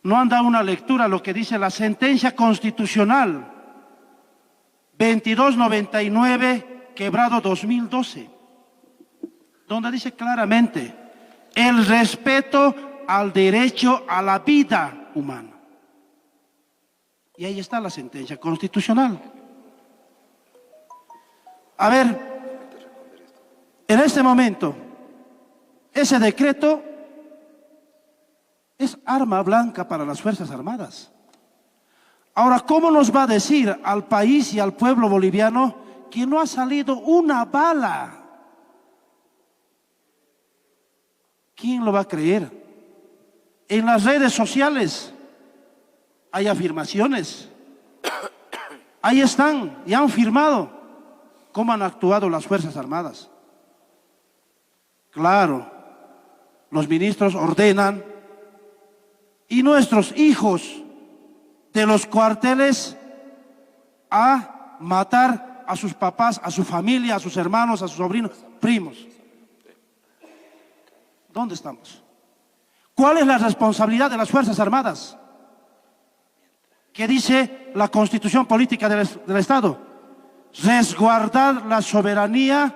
no han dado una lectura a lo que dice la sentencia constitucional 2299 quebrado 2012, donde dice claramente el respeto al derecho a la vida humana. Y ahí está la sentencia constitucional. A ver, en este momento, ese decreto es arma blanca para las Fuerzas Armadas. Ahora, ¿cómo nos va a decir al país y al pueblo boliviano que no ha salido una bala? ¿Quién lo va a creer? En las redes sociales hay afirmaciones. Ahí están y han firmado cómo han actuado las Fuerzas Armadas. Claro, los ministros ordenan y nuestros hijos de los cuarteles a matar a sus papás, a su familia, a sus hermanos, a sus sobrinos, primos. ¿Dónde estamos? ¿Cuál es la responsabilidad de las Fuerzas Armadas? ¿Qué dice la Constitución Política del Estado? Resguardar la soberanía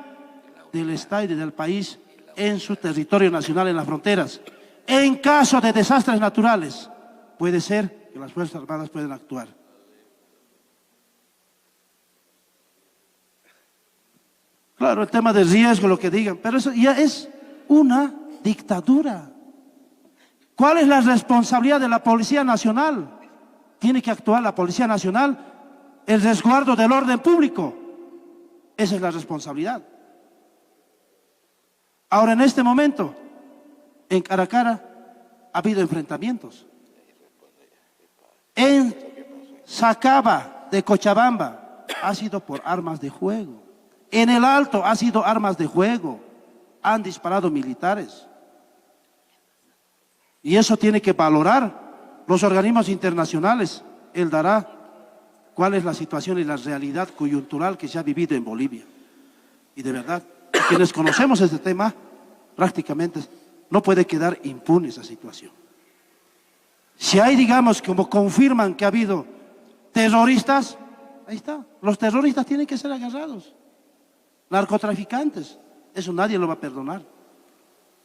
del Estado y del país en su territorio nacional, en las fronteras. En caso de desastres naturales, puede ser que las Fuerzas Armadas pueden actuar. Claro, el tema de riesgo, lo que digan, pero eso ya es una dictadura. ¿Cuál es la responsabilidad de la Policía Nacional? Tiene que actuar la Policía Nacional, el resguardo del orden público. Esa es la responsabilidad. Ahora, en este momento, en Caracara ha habido enfrentamientos. En Sacaba de Cochabamba ha sido por armas de fuego. En el Alto ha sido armas de fuego. Han disparado militares. Y eso tiene que valorar los organismos internacionales. Él dará cuál es la situación y la realidad coyuntural que se ha vivido en Bolivia. Y de verdad, quienes conocemos este tema, prácticamente no puede quedar impune esa situación. Si hay, digamos, como confirman que ha habido terroristas, ahí está. Los terroristas tienen que ser agarrados. Narcotraficantes, eso nadie lo va a perdonar.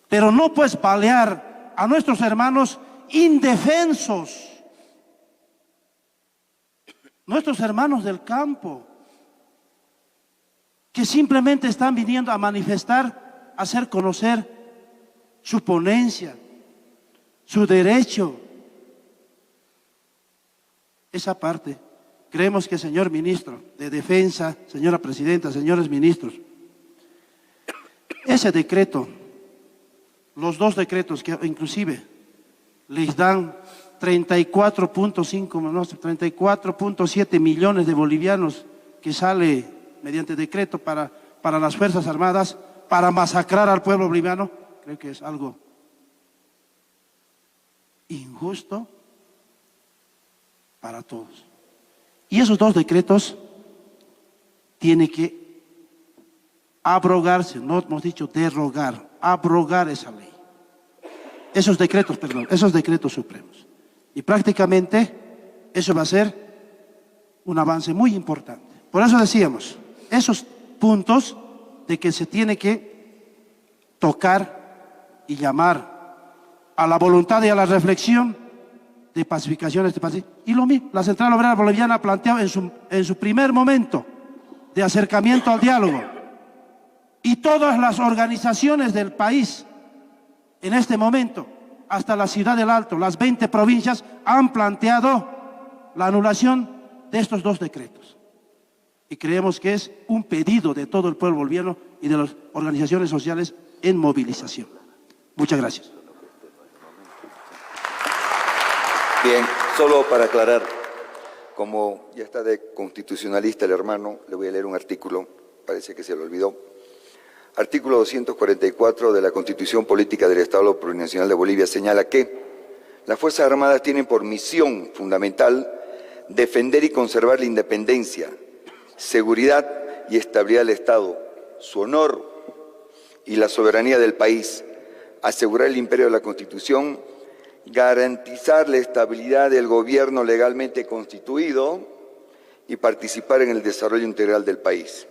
Pero no puedes balear a nuestros hermanos indefensos, nuestros hermanos del campo, que simplemente están viniendo a manifestar, a hacer conocer su ponencia, su derecho. Esa parte, creemos que, señor ministro de Defensa, señora presidenta, señores ministros, ese decreto, los dos decretos que inclusive les dan 34.7 millones de bolivianos que sale mediante decreto para las Fuerzas Armadas, para masacrar al pueblo boliviano, creo que es algo injusto para todos. Y esos dos decretos tienen que abrogarse, no hemos dicho derogar, abrogar esa ley. Esos decretos supremos. Y prácticamente eso va a ser un avance muy importante. Por eso decíamos, esos puntos de que se tiene que tocar y llamar a la voluntad y a la reflexión de pacificación de este país. Y lo mismo, la Central Obrera Boliviana ha planteado en su primer momento de acercamiento al diálogo. Y todas las organizaciones del país, en este momento, hasta la Ciudad del Alto, las 20 provincias, han planteado la anulación de estos dos decretos. Y creemos que es un pedido de todo el pueblo boliviano y de las organizaciones sociales en movilización. Muchas gracias. Bien, solo para aclarar, como ya está de constitucionalista el hermano, le voy a leer un artículo, parece que se lo olvidó. Artículo 244 de la Constitución Política del Estado Plurinacional de Bolivia señala que las Fuerzas Armadas tienen por misión fundamental defender y conservar la independencia, seguridad y estabilidad del Estado, su honor y la soberanía del país, asegurar el imperio de la Constitución, garantizar la estabilidad del gobierno legalmente constituido y participar en el desarrollo integral del país.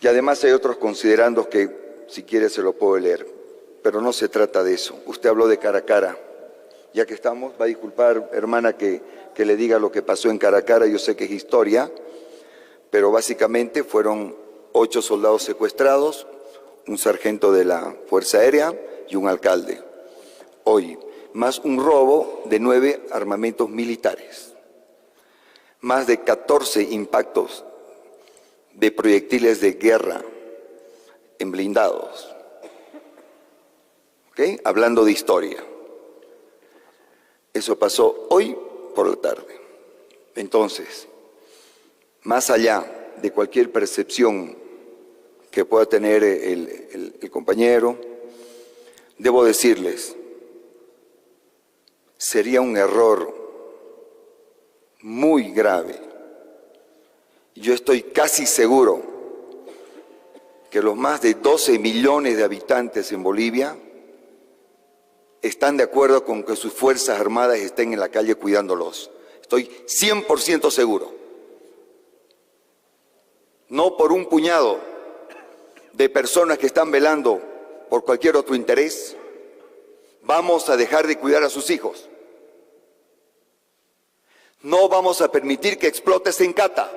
Y además hay otros considerandos que, si quiere, se lo puedo leer, pero no se trata de eso. Usted habló de Caracara. Ya que estamos, va a disculpar, hermana, que le diga lo que pasó en Caracara. Yo sé que es historia, pero básicamente fueron 8 soldados secuestrados, un sargento de la Fuerza Aérea y un alcalde. Hoy, más un robo de 9 armamentos militares, más de 14 impactos de proyectiles de guerra en blindados. ¿Okay? Hablando de historia. Eso pasó hoy por la tarde. Entonces, más allá de cualquier percepción que pueda tener el compañero, debo decirles, sería un error muy grave. Yo estoy casi seguro que los más de 12 millones de habitantes en Bolivia están de acuerdo con que sus Fuerzas Armadas estén en la calle cuidándolos. Estoy 100% seguro. No por un puñado de personas que están velando por cualquier otro interés, vamos a dejar de cuidar a sus hijos. No vamos a permitir que explote Sencata.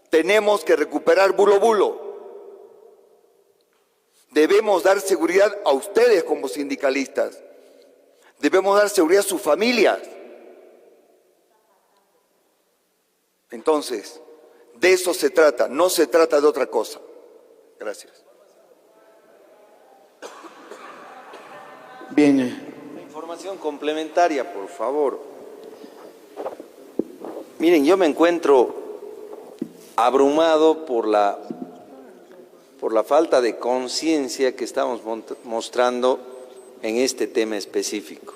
Tenemos que recuperar Bulo Bulo. Debemos dar seguridad a ustedes como sindicalistas. Debemos dar seguridad a sus familias. Entonces, de eso se trata, no se trata de otra cosa. Gracias. Bien. Información complementaria, por favor. Miren, yo me encuentro abrumado por la falta de conciencia que estamos mostrando en este tema específico.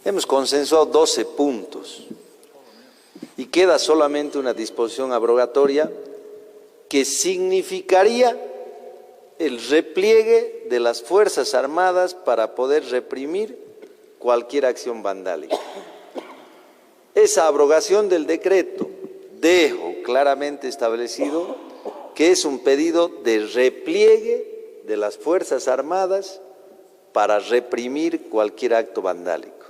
Hemos consensuado 12 puntos y queda solamente una disposición abrogatoria que significaría el repliegue de las Fuerzas Armadas para poder reprimir cualquier acción vandálica. Esa abrogación del decreto dejo claramente establecido que es un pedido de repliegue de las Fuerzas Armadas para reprimir cualquier acto vandálico.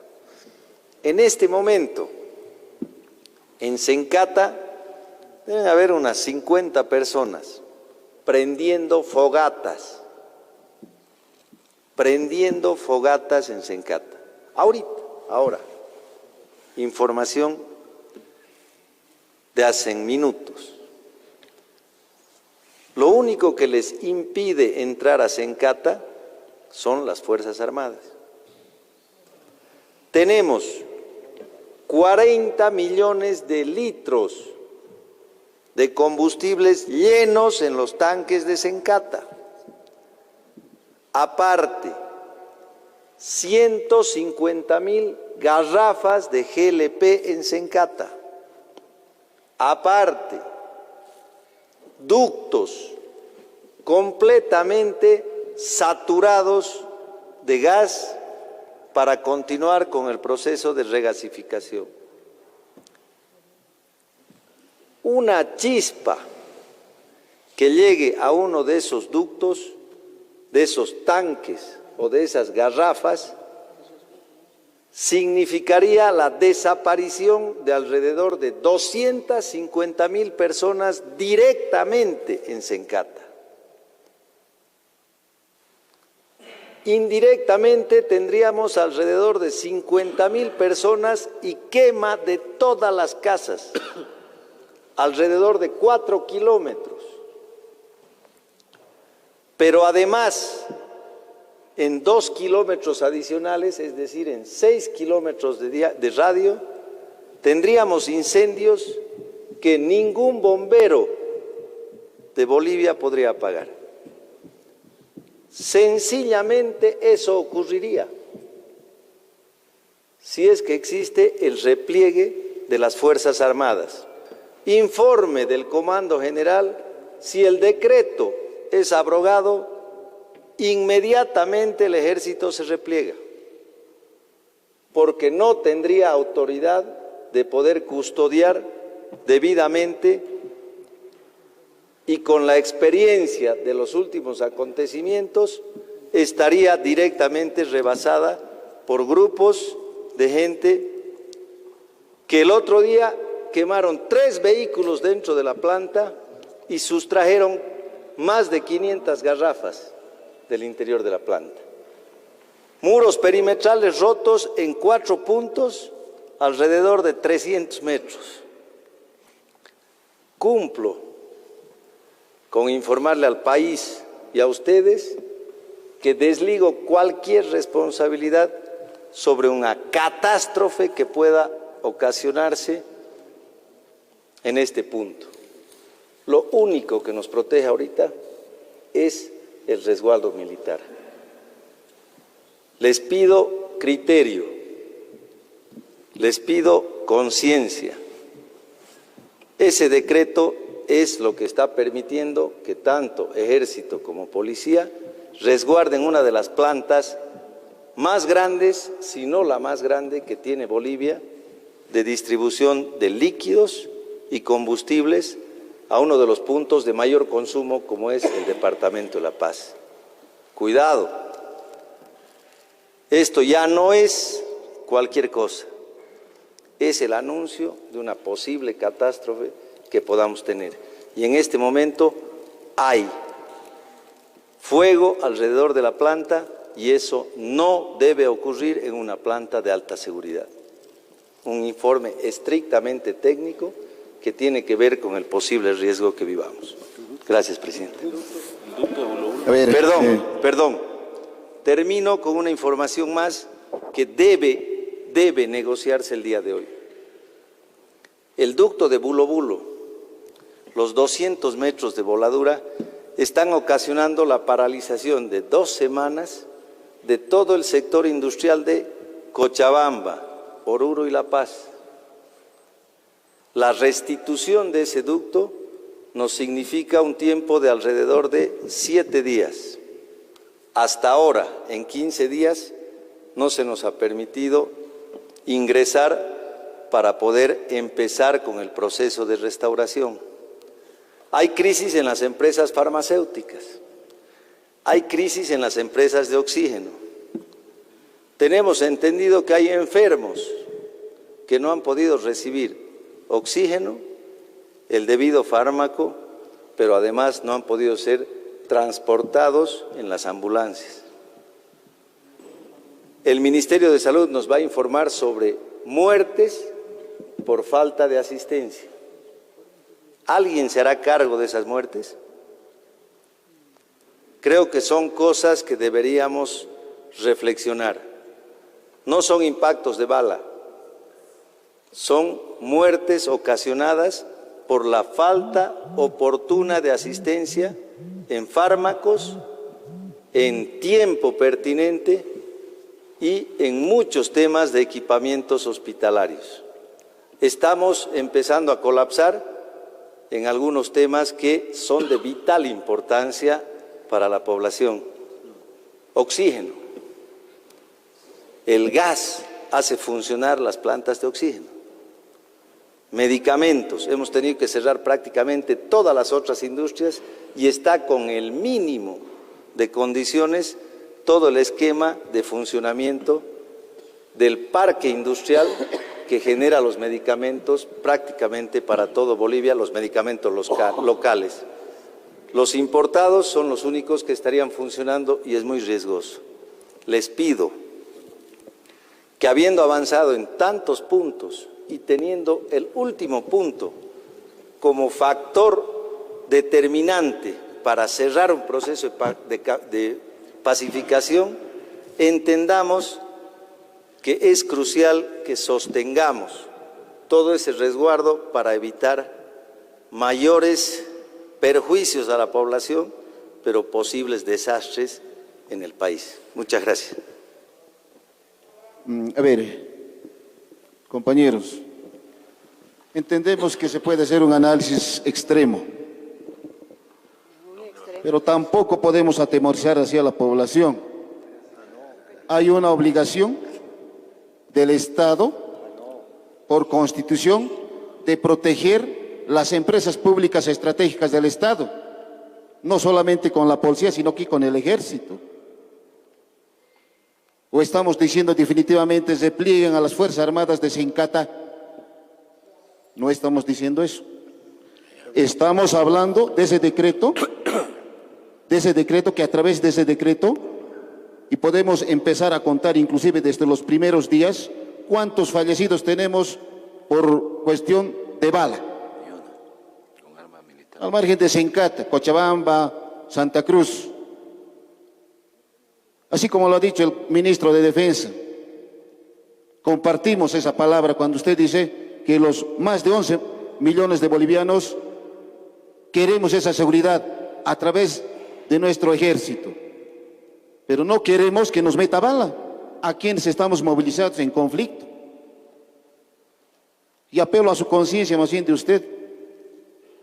En este momento, en Sencata, deben haber unas 50 personas prendiendo fogatas en Sencata. Ahora, información de hace minutos. Lo único que les impide entrar a Sencata son las Fuerzas Armadas. Tenemos 40 millones de litros de combustibles llenos en los tanques de Sencata. Aparte, 150.000 garrafas de GLP en Sencata. Aparte, ductos completamente saturados de gas para continuar con el proceso de regasificación. una chispa que llegue a uno de esos ductos, de esos tanques o de esas garrafas, significaría la desaparición de alrededor de 250.000 personas directamente en Sencata. Indirectamente tendríamos alrededor de 50.000 personas y quema de todas las casas, alrededor de 4 kilómetros. Pero además, en 2 kilómetros adicionales, es decir, en 6 kilómetros de radio, tendríamos incendios que ningún bombero de Bolivia podría apagar. Sencillamente eso ocurriría si es que existe el repliegue de las Fuerzas Armadas. Informe del Comando General, si el decreto es abrogado, inmediatamente el ejército se repliega, porque no tendría autoridad de poder custodiar debidamente y con la experiencia de los últimos acontecimientos estaría directamente rebasada por grupos de gente que el otro día quemaron 3 vehículos dentro de la planta y sustrajeron más de 500 garrafas del interior de la planta. Muros perimetrales rotos en 4 puntos, alrededor de 300 metros. Cumplo con informarle al país y a ustedes que desligo cualquier responsabilidad sobre una catástrofe que pueda ocasionarse en este punto. Lo único que nos protege ahorita es el resguardo militar. Les pido criterio, les pido conciencia. Ese decreto es lo que está permitiendo que tanto ejército como policía resguarden una de las plantas más grandes, si no la más grande que tiene Bolivia, de distribución de líquidos y combustibles a uno de los puntos de mayor consumo como es el Departamento de La Paz. Cuidado, esto ya no es cualquier cosa, es el anuncio de una posible catástrofe que podamos tener. Y en este momento hay fuego alrededor de la planta y eso no debe ocurrir en una planta de alta seguridad. Un informe estrictamente técnico que tiene que ver con el posible riesgo que vivamos. Gracias, presidente. Perdón. Termino con una información más que debe negociarse el día de hoy. El ducto de Bulo Bulo, los 200 metros de voladura, están ocasionando la paralización de 2 semanas de todo el sector industrial de Cochabamba, Oruro y La Paz. La restitución de ese ducto nos significa un tiempo de alrededor de 7 días. Hasta ahora, en 15 días, no se nos ha permitido ingresar para poder empezar con el proceso de restauración. Hay crisis en las empresas farmacéuticas, hay crisis en las empresas de oxígeno. Tenemos entendido que hay enfermos que no han podido recibir oxígeno, el debido fármaco, pero además no han podido ser transportados en las ambulancias. El Ministerio de Salud nos va a informar sobre muertes por falta de asistencia. ¿Alguien se hará cargo de esas muertes? Creo que son cosas que deberíamos reflexionar. No son impactos de bala, son muertes ocasionadas por la falta oportuna de asistencia en fármacos, en tiempo pertinente y en muchos temas de equipamientos hospitalarios. Estamos empezando a colapsar en algunos temas que son de vital importancia para la población. Oxígeno. El gas hace funcionar las plantas de oxígeno. medicamentos. Hemos tenido que cerrar prácticamente todas las otras industrias y está con el mínimo de condiciones todo el esquema de funcionamiento del parque industrial que genera los medicamentos prácticamente para todo Bolivia, los medicamentos locales. Los importados son los únicos que estarían funcionando y es muy riesgoso. Les pido que habiendo avanzado en tantos puntos y teniendo el último punto como factor determinante para cerrar un proceso de pacificación, entendamos que es crucial que sostengamos todo ese resguardo para evitar mayores perjuicios a la población, pero posibles desastres en el país. Muchas gracias. A ver, compañeros, entendemos que se puede hacer un análisis extremo, pero tampoco podemos atemorizar hacia la población. Hay una obligación del Estado, por Constitución, de proteger las empresas públicas estratégicas del Estado, no solamente con la policía, sino que con el ejército. ¿O estamos diciendo definitivamente se plieguen a las Fuerzas Armadas de Sencata? No estamos diciendo eso. Estamos hablando de ese decreto que a través de ese decreto, y podemos empezar a contar inclusive desde los primeros días, cuántos fallecidos tenemos por cuestión de bala. Al margen de Sencata, Cochabamba, Santa Cruz. Así como lo ha dicho el ministro de Defensa, compartimos esa palabra cuando usted dice que los más de 11 millones de bolivianos queremos esa seguridad a través de nuestro ejército, pero no queremos que nos meta bala a quienes estamos movilizados en conflicto. Y apelo a su conciencia más bien de usted.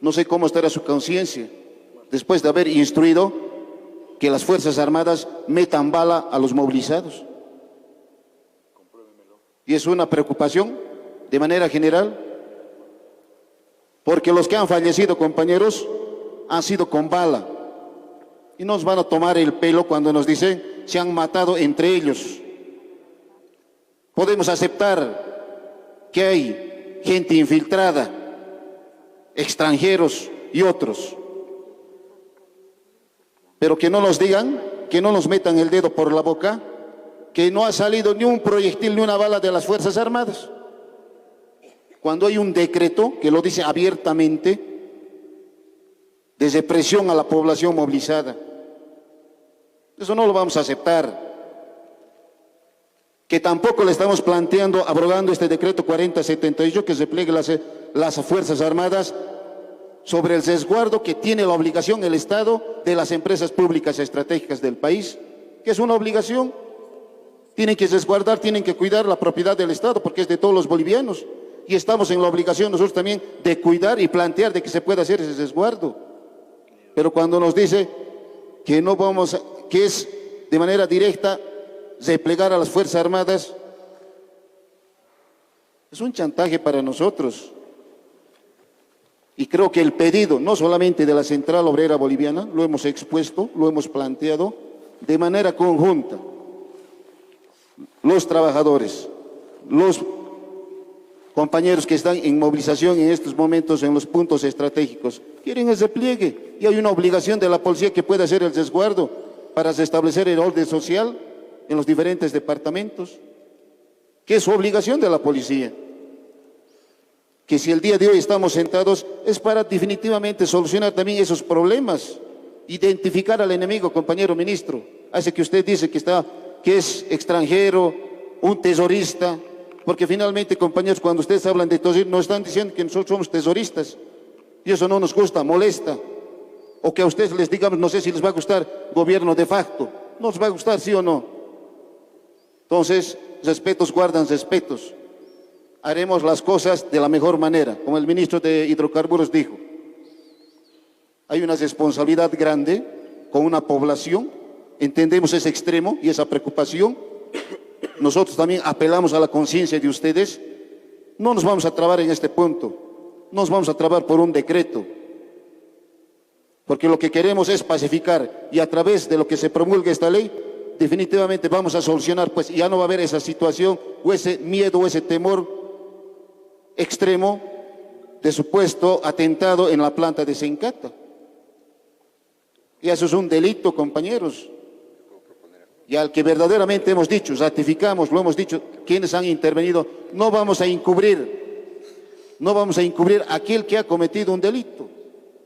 No sé cómo estará su conciencia después de haber instruido que las Fuerzas Armadas metan bala a los movilizados. Y es una preocupación de manera general, porque los que han fallecido, compañeros, han sido con bala. Y nos van a tomar el pelo cuando nos dicen se han matado entre ellos. Podemos aceptar que hay gente infiltrada, extranjeros y otros, pero que no nos digan, que no nos metan el dedo por la boca, que no ha salido ni un proyectil ni una bala de las Fuerzas Armadas, cuando hay un decreto que lo dice abiertamente de represión a la población movilizada. Eso no lo vamos a aceptar. Que tampoco le estamos planteando, abrogando este decreto 4078, que se pliegue las Fuerzas Armadas sobre el resguardo que tiene la obligación el Estado de las empresas públicas estratégicas del país, que es una obligación. Tienen que resguardar, tienen que cuidar la propiedad del Estado, porque es de todos los bolivianos, y estamos en la obligación nosotros también de cuidar y plantear de que se pueda hacer ese resguardo. Pero cuando nos dice que no vamos, que es de manera directa replegar a las Fuerzas Armadas, es un chantaje para nosotros. Y creo que el pedido, no solamente de la Central Obrera Boliviana, lo hemos expuesto, lo hemos planteado de manera conjunta. Los trabajadores, los compañeros que están en movilización en estos momentos en los puntos estratégicos, quieren el repliegue, y hay una obligación de la policía que pueda hacer el resguardo para restablecer el orden social en los diferentes departamentos, que es su obligación de la policía. Que si el día de hoy estamos sentados es para definitivamente solucionar también esos problemas, identificar al enemigo, compañero ministro, hace que usted dice que es extranjero, un tesorista, porque finalmente, compañeros, cuando ustedes hablan de tesorismo, nos están diciendo que nosotros somos tesoristas, y eso no nos gusta, molesta, o que a ustedes les digamos, no sé si les va a gustar gobierno de facto, no les va a gustar, sí o no. Entonces, respetos guardan respetos. Haremos las cosas de la mejor manera, como el ministro de Hidrocarburos dijo. Hay una responsabilidad grande con una población, entendemos ese extremo y esa preocupación. Nosotros también apelamos a la conciencia de ustedes. No nos vamos a trabar en este punto. nos vamos a trabar por un decreto, porque lo que queremos es pacificar, y a través de lo que se promulgue esta ley, definitivamente vamos a solucionar, pues ya no va a haber esa situación o ese miedo o ese temor extremo de supuesto atentado en la planta de Sencata. Y eso es un delito, compañeros. Y al que verdaderamente hemos dicho, ratificamos, lo hemos dicho, quienes han intervenido, no vamos a encubrir a aquel que ha cometido un delito.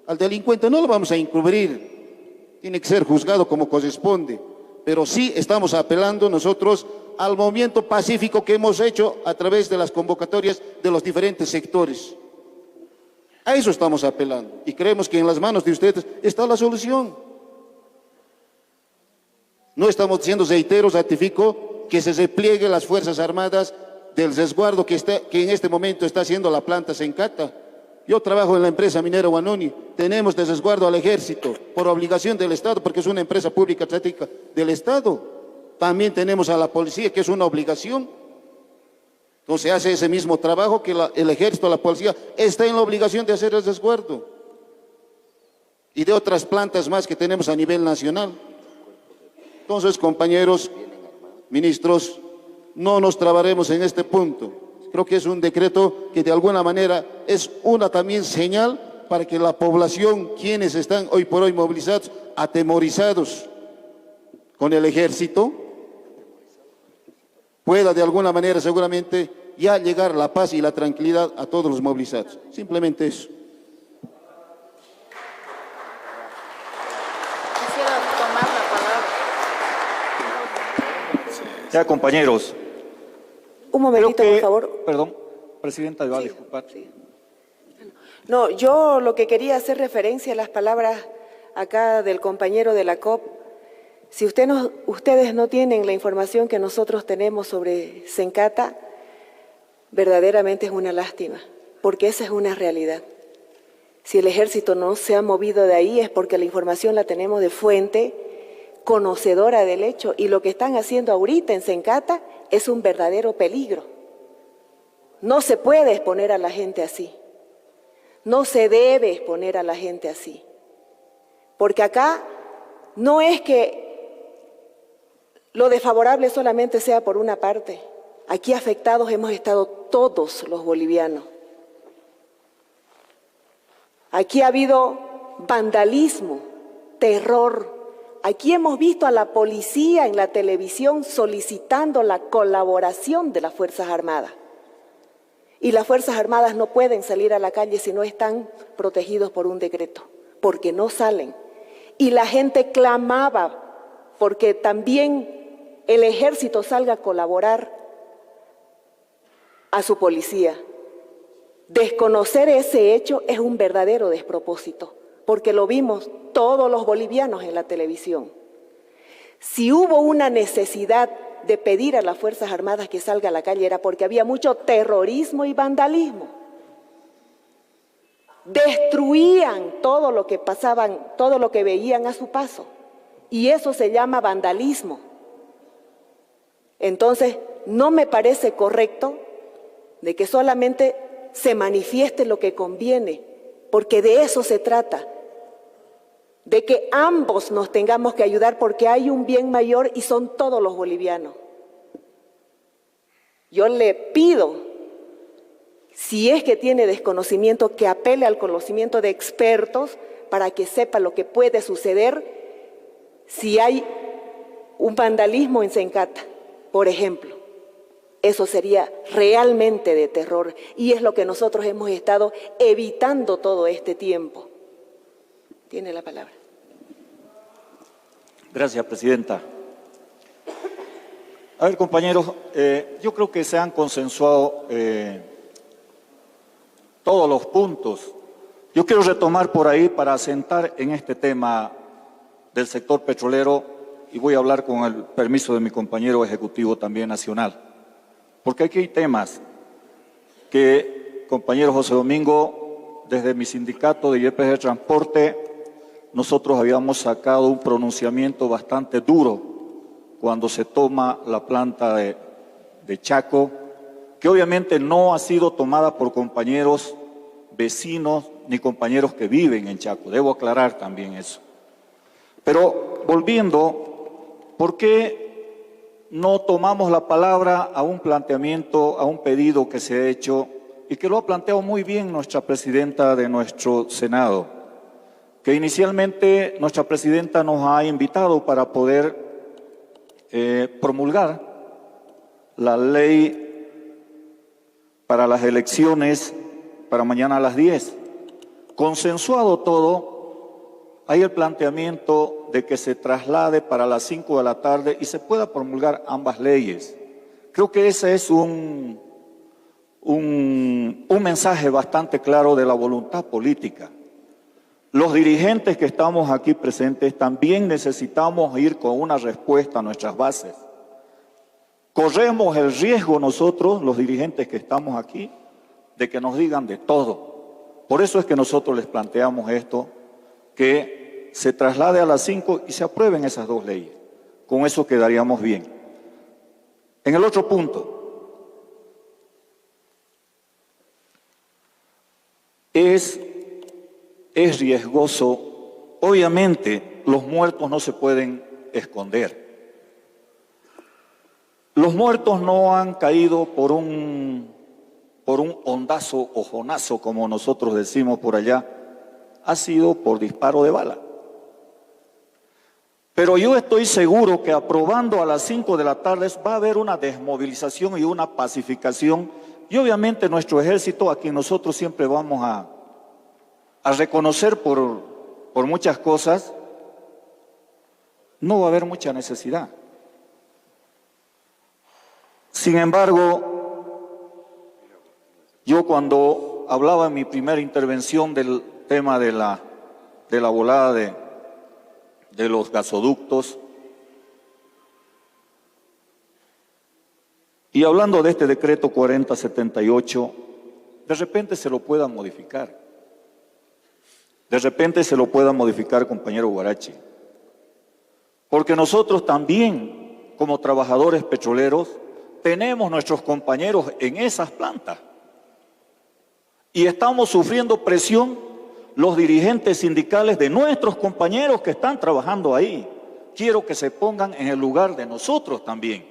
Al delincuente no lo vamos a encubrir, tiene que ser juzgado como corresponde. Pero sí estamos apelando nosotros al movimiento pacífico que hemos hecho a través de las convocatorias de los diferentes sectores. A eso estamos apelando y creemos que en las manos de ustedes está la solución. No estamos diciendo, reitero, ratifico, que se repliegue las Fuerzas Armadas del resguardo que en este momento está haciendo la planta Sencata. Yo trabajo en la empresa minera Huanoni, tenemos de resguardo al ejército por obligación del Estado, porque es una empresa pública estratégica del Estado. También tenemos a la policía, que es una obligación. Entonces hace ese mismo trabajo que el ejército, la policía, está en la obligación de hacer el resguardo. Y de otras plantas más que tenemos a nivel nacional. Entonces, compañeros, ministros, no nos trabaremos en este punto. Creo que es un decreto que de alguna manera es una también señal para que la población, quienes están hoy por hoy movilizados, atemorizados con el ejército, pueda de alguna manera seguramente ya llegar la paz y la tranquilidad a todos los movilizados. Simplemente eso. Quisiera tomar la palabra. Ya, compañeros. Un momentito, por favor. Perdón, Presidenta, me va a disculpar. Sí. No, yo lo que quería hacer referencia a las palabras acá del compañero de la COP. Si ustedes no tienen la información que nosotros tenemos sobre Sencata, verdaderamente es una lástima, porque esa es una realidad. Si el ejército no se ha movido de ahí es porque la información la tenemos de fuente conocedora del hecho, y lo que están haciendo ahorita en Sencata es un verdadero peligro. No se puede exponer a la gente así. No se debe exponer a la gente así. Porque acá no es que lo desfavorable solamente sea por una parte. Aquí afectados hemos estado todos los bolivianos. Aquí ha habido vandalismo, terror. Aquí hemos visto a la policía en la televisión solicitando la colaboración de las Fuerzas Armadas. Y las Fuerzas Armadas no pueden salir a la calle si no están protegidos por un decreto, porque no salen. Y la gente clamaba porque también el ejército salga a colaborar a su policía. Desconocer ese hecho es un verdadero despropósito, porque lo vimos todos los bolivianos en la televisión. Si hubo una necesidad de pedir a las Fuerzas Armadas que salga a la calle era porque había mucho terrorismo y vandalismo. Destruían todo lo que pasaban, todo lo que veían a su paso. Y eso se llama vandalismo. Entonces, no me parece correcto de que solamente se manifieste lo que conviene, porque de eso se trata. De que ambos nos tengamos que ayudar porque hay un bien mayor y son todos los bolivianos. Yo le pido, si es que tiene desconocimiento, que apele al conocimiento de expertos para que sepa lo que puede suceder si hay un vandalismo en Sencata, por ejemplo. Eso sería realmente de terror y es lo que nosotros hemos estado evitando todo este tiempo. Tiene la palabra. Gracias, Presidenta. A ver, compañeros, yo creo que se han consensuado todos los puntos. Yo quiero retomar por ahí para asentar en este tema del sector petrolero y voy a hablar con el permiso de mi compañero ejecutivo también nacional. Porque aquí hay temas que, compañero José Domingo, desde mi sindicato de YPG Transporte, nosotros habíamos sacado un pronunciamiento bastante duro cuando se toma la planta de Chaco, que obviamente no ha sido tomada por compañeros vecinos ni compañeros que viven en Chaco. Debo aclarar también eso. Pero volviendo, ¿por qué no tomamos la palabra a un planteamiento, a un pedido que se ha hecho y que lo ha planteado muy bien nuestra presidenta de nuestro Senado? Que inicialmente nuestra presidenta nos ha invitado para poder promulgar la ley para las elecciones para mañana a las 10. Consensuado todo, hay el planteamiento de que se traslade para las 5 de la tarde y se pueda promulgar ambas leyes. Creo que ese es un mensaje bastante claro de la voluntad política. Los dirigentes que estamos aquí presentes también necesitamos ir con una respuesta a nuestras bases. Corremos el riesgo nosotros, los dirigentes que estamos aquí, de que nos digan de todo. Por eso es que nosotros les planteamos esto, que se traslade a las 5 y se aprueben esas dos leyes. Con eso quedaríamos bien. En el otro punto, es riesgoso. Obviamente, los muertos no se pueden esconder. Los muertos no han caído por un ondazo o jonazo, como nosotros decimos por allá, ha sido por disparo de bala. Pero yo estoy seguro que aprobando a las 5 de la tarde va a haber una desmovilización y una pacificación, y obviamente nuestro ejército, a quien nosotros siempre vamos a reconocer por muchas cosas, no va a haber mucha necesidad. Sin embargo, yo cuando hablaba en mi primera intervención del tema de la volada de los gasoductos, y hablando de este decreto 4078, de repente se lo pueda modificar. De repente se lo pueda modificar, compañero Guarachi. Porque nosotros también, como trabajadores petroleros, tenemos nuestros compañeros en esas plantas. Y estamos sufriendo presión los dirigentes sindicales de nuestros compañeros que están trabajando ahí. Quiero que se pongan en el lugar de nosotros también.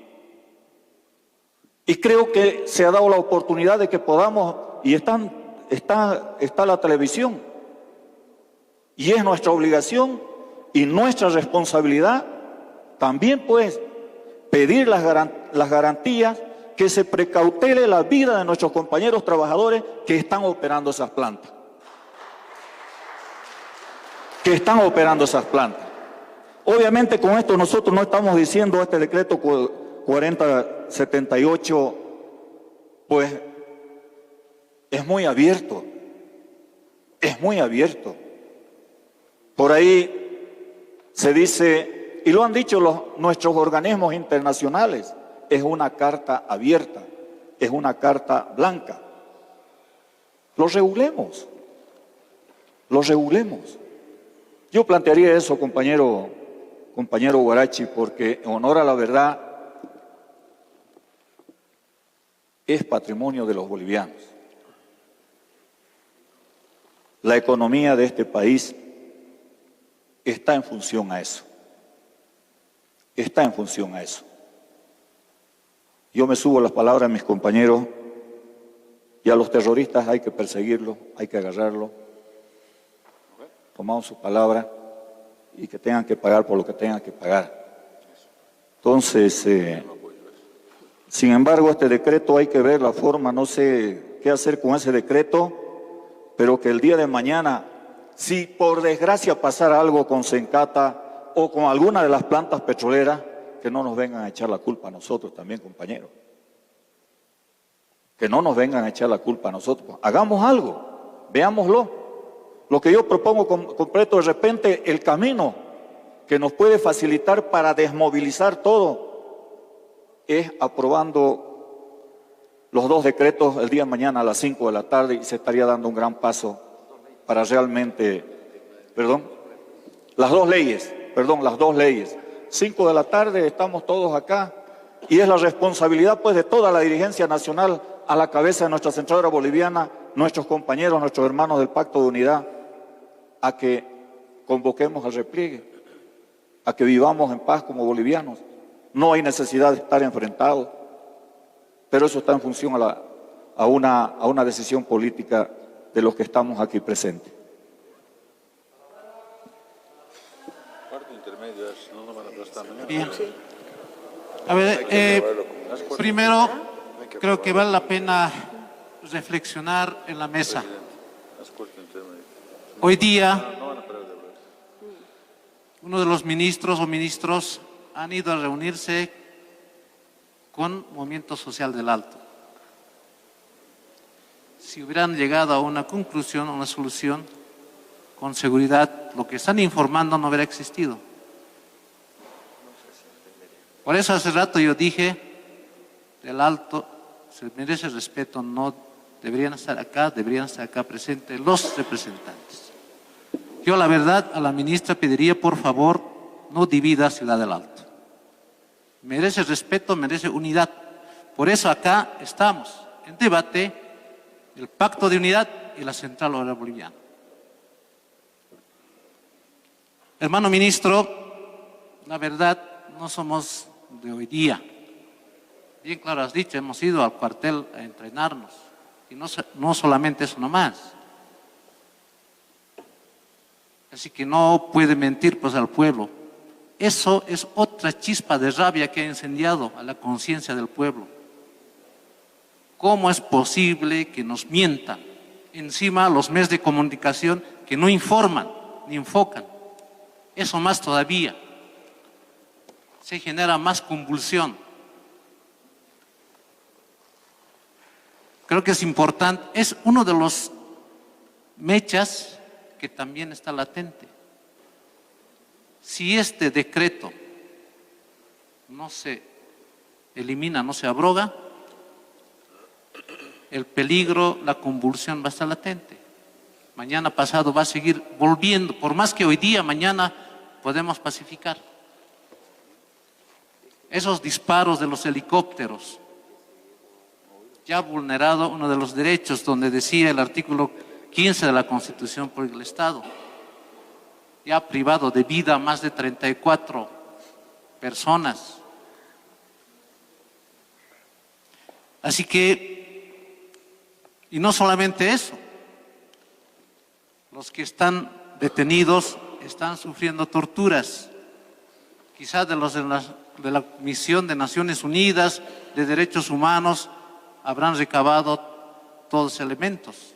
Y creo que se ha dado la oportunidad de que podamos, y está la televisión, y es nuestra obligación y nuestra responsabilidad también, pues, pedir las garantías, que se precautele la vida de nuestros compañeros trabajadores que están operando esas plantas. Obviamente con esto nosotros no estamos diciendo este decreto 4078, pues es muy abierto. Por ahí se dice, y lo han dicho nuestros organismos internacionales, es una carta abierta, es una carta blanca. Lo regulemos. Yo plantearía eso, compañero Guarachi, porque en honor a la verdad es patrimonio de los bolivianos. La economía de este país está en función a eso. Yo me subo a las palabras de mis compañeros, y a los terroristas hay que perseguirlos, hay que agarrarlos. Tomamos su palabra y que tengan que pagar por lo que tengan que pagar. Entonces, sin embargo, este decreto hay que ver la forma, no sé qué hacer con ese decreto, pero que el día de mañana, si por desgracia pasara algo con Sencata o con alguna de las plantas petroleras, que no nos vengan a echar la culpa a nosotros también, compañeros. Que no nos vengan a echar la culpa a nosotros. Hagamos algo, veámoslo. Lo que yo propongo completo, de repente, el camino que nos puede facilitar para desmovilizar todo es aprobando los dos decretos el día de mañana a las 5 de la tarde, y se estaría dando un gran paso para realmente, las dos leyes. 5 de la tarde estamos todos acá, y es la responsabilidad, pues, de toda la dirigencia nacional a la cabeza de nuestra Central Boliviana nuestros compañeros, nuestros hermanos del Pacto de Unidad, a que convoquemos al repliegue, a que vivamos en paz como bolivianos. No hay necesidad de estar enfrentados, pero eso está en función a una decisión política de los que estamos aquí presentes. Bien. A ver, primero creo que vale la pena reflexionar en la mesa. Hoy día, uno de los ministros o ministros han ido a reunirse con Movimiento Social del Alto. Si hubieran llegado a una conclusión, a una solución, con seguridad, lo que están informando no hubiera existido. Por eso hace rato yo dije, del Alto se merece respeto, no deberían estar acá presentes los representantes. Yo la verdad a la ministra pediría, por favor, no divida Ciudad del Alto. Merece respeto, merece unidad. Por eso acá estamos en debate el Pacto de Unidad y la Central Obrera Boliviana. Hermano ministro, la verdad no somos de hoy día. Bien claro has dicho, hemos ido al cuartel a entrenarnos. Y no solamente eso nomás. Así que no puede mentir pues al pueblo. Eso es otra chispa de rabia que ha incendiado a la conciencia del pueblo. ¿Cómo es posible que nos mientan? Encima los medios de comunicación que no informan ni enfocan. Eso más todavía. Se genera más convulsión. Creo que es importante, es uno de los mechas que también está latente. Si este decreto no se elimina, no se abroga, el peligro, la convulsión va a estar latente. Mañana pasado va a seguir volviendo, por más que hoy día, mañana podemos pacificar. Esos disparos de los helicópteros ya ha vulnerado uno de los derechos donde decía el artículo 15 de la Constitución por el Estado. Ya ha privado de vida a más de 34 personas. Así que, y no solamente eso, los que están detenidos están sufriendo torturas, quizás de los de la Misión de Naciones Unidas de Derechos Humanos habrán recabado todos los elementos.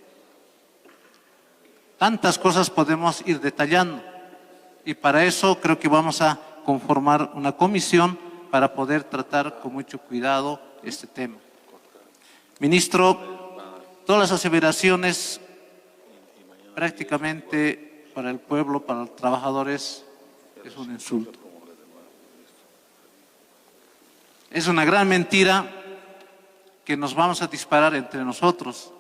Tantas cosas podemos ir detallando y para eso creo que vamos a conformar una comisión para poder tratar con mucho cuidado este tema. Ministro, todas las aseveraciones prácticamente para el pueblo, para los trabajadores, es un insulto. Es una gran mentira que nos vamos a disparar entre nosotros.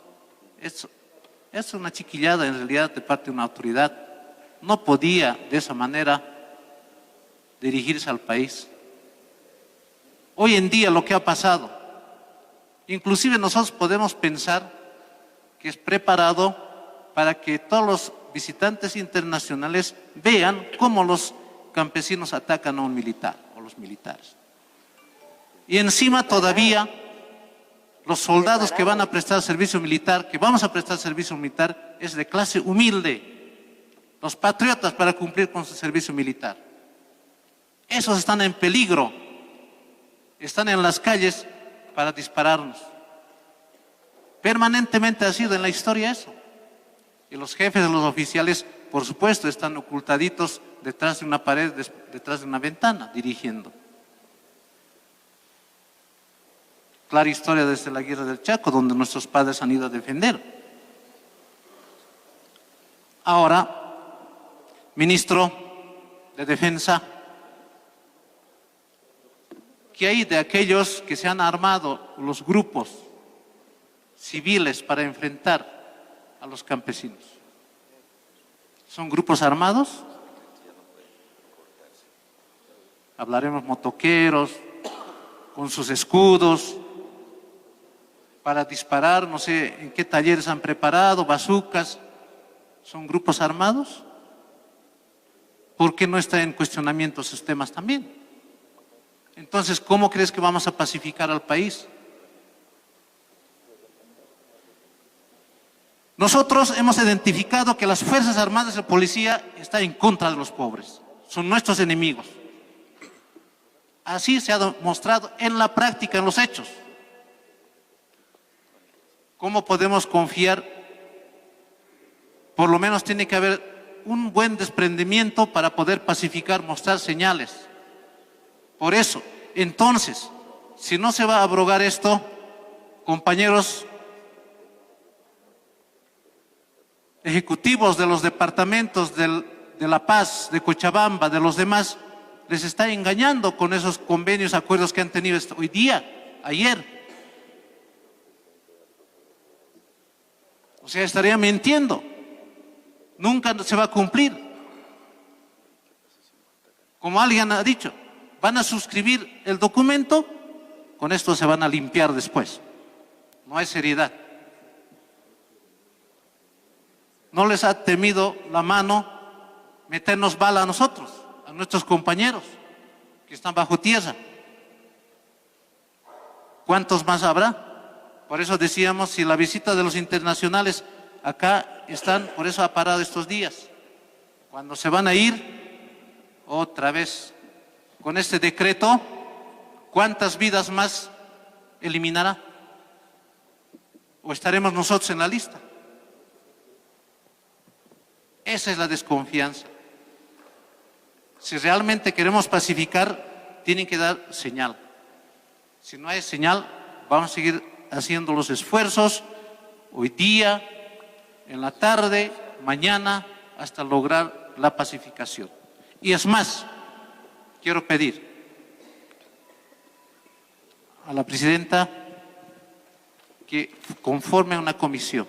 Es una chiquillada en realidad de parte de una autoridad. No podía de esa manera dirigirse al país. Hoy en día lo que ha pasado, inclusive nosotros podemos pensar que es preparado para que todos los visitantes internacionales vean cómo los campesinos atacan a un militar o los militares. Y encima todavía los soldados que van a prestar servicio militar, que vamos a prestar servicio militar, es de clase humilde. Los patriotas para cumplir con su servicio militar. Esos están en peligro. Están en las calles para dispararnos. Permanentemente ha sido en la historia eso. Y los jefes de los oficiales, por supuesto, están ocultaditos detrás de una pared, detrás de una ventana, dirigiendo. Clara historia desde la Guerra del Chaco, donde nuestros padres han ido a defender. Ahora, ministro de Defensa, ¿qué hay de aquellos que se han armado los grupos civiles para enfrentar a los campesinos? ¿Son grupos armados? Hablaremos motoqueros, con sus escudos, para disparar, no sé en qué talleres han preparado, bazucas, ¿son grupos armados? ¿Por qué no está en cuestionamiento esos temas también? Entonces, ¿cómo crees que vamos a pacificar al país? Nosotros hemos identificado que las Fuerzas Armadas y la policía están en contra de los pobres, son nuestros enemigos. Así se ha demostrado en la práctica, en los hechos. ¿Cómo podemos confiar? Por lo menos tiene que haber un buen desprendimiento para poder pacificar, mostrar señales. Por eso, entonces, si no se va a abrogar esto, compañeros ejecutivos de los departamentos de La Paz, de Cochabamba, de los demás, les está engañando con esos convenios, acuerdos que han tenido hoy día, ayer. O sea, estaría mintiendo. Nunca se va a cumplir. Como alguien ha dicho, van a suscribir el documento, con esto se van a limpiar después. No hay seriedad. No les ha temido la mano meternos bala a nosotros, a nuestros compañeros que están bajo tierra. ¿Cuántos más habrá? Por eso decíamos, si la visita de los internacionales acá están, por eso ha parado estos días. Cuando se van a ir, otra vez, con este decreto, ¿cuántas vidas más eliminará? ¿O estaremos nosotros en la lista? Esa es la desconfianza. Si realmente queremos pacificar, tienen que dar señal. Si no hay señal, vamos a seguir haciendo los esfuerzos hoy día, en la tarde, mañana, hasta lograr la pacificación. Y es más, quiero pedir a la presidenta que conforme una comisión.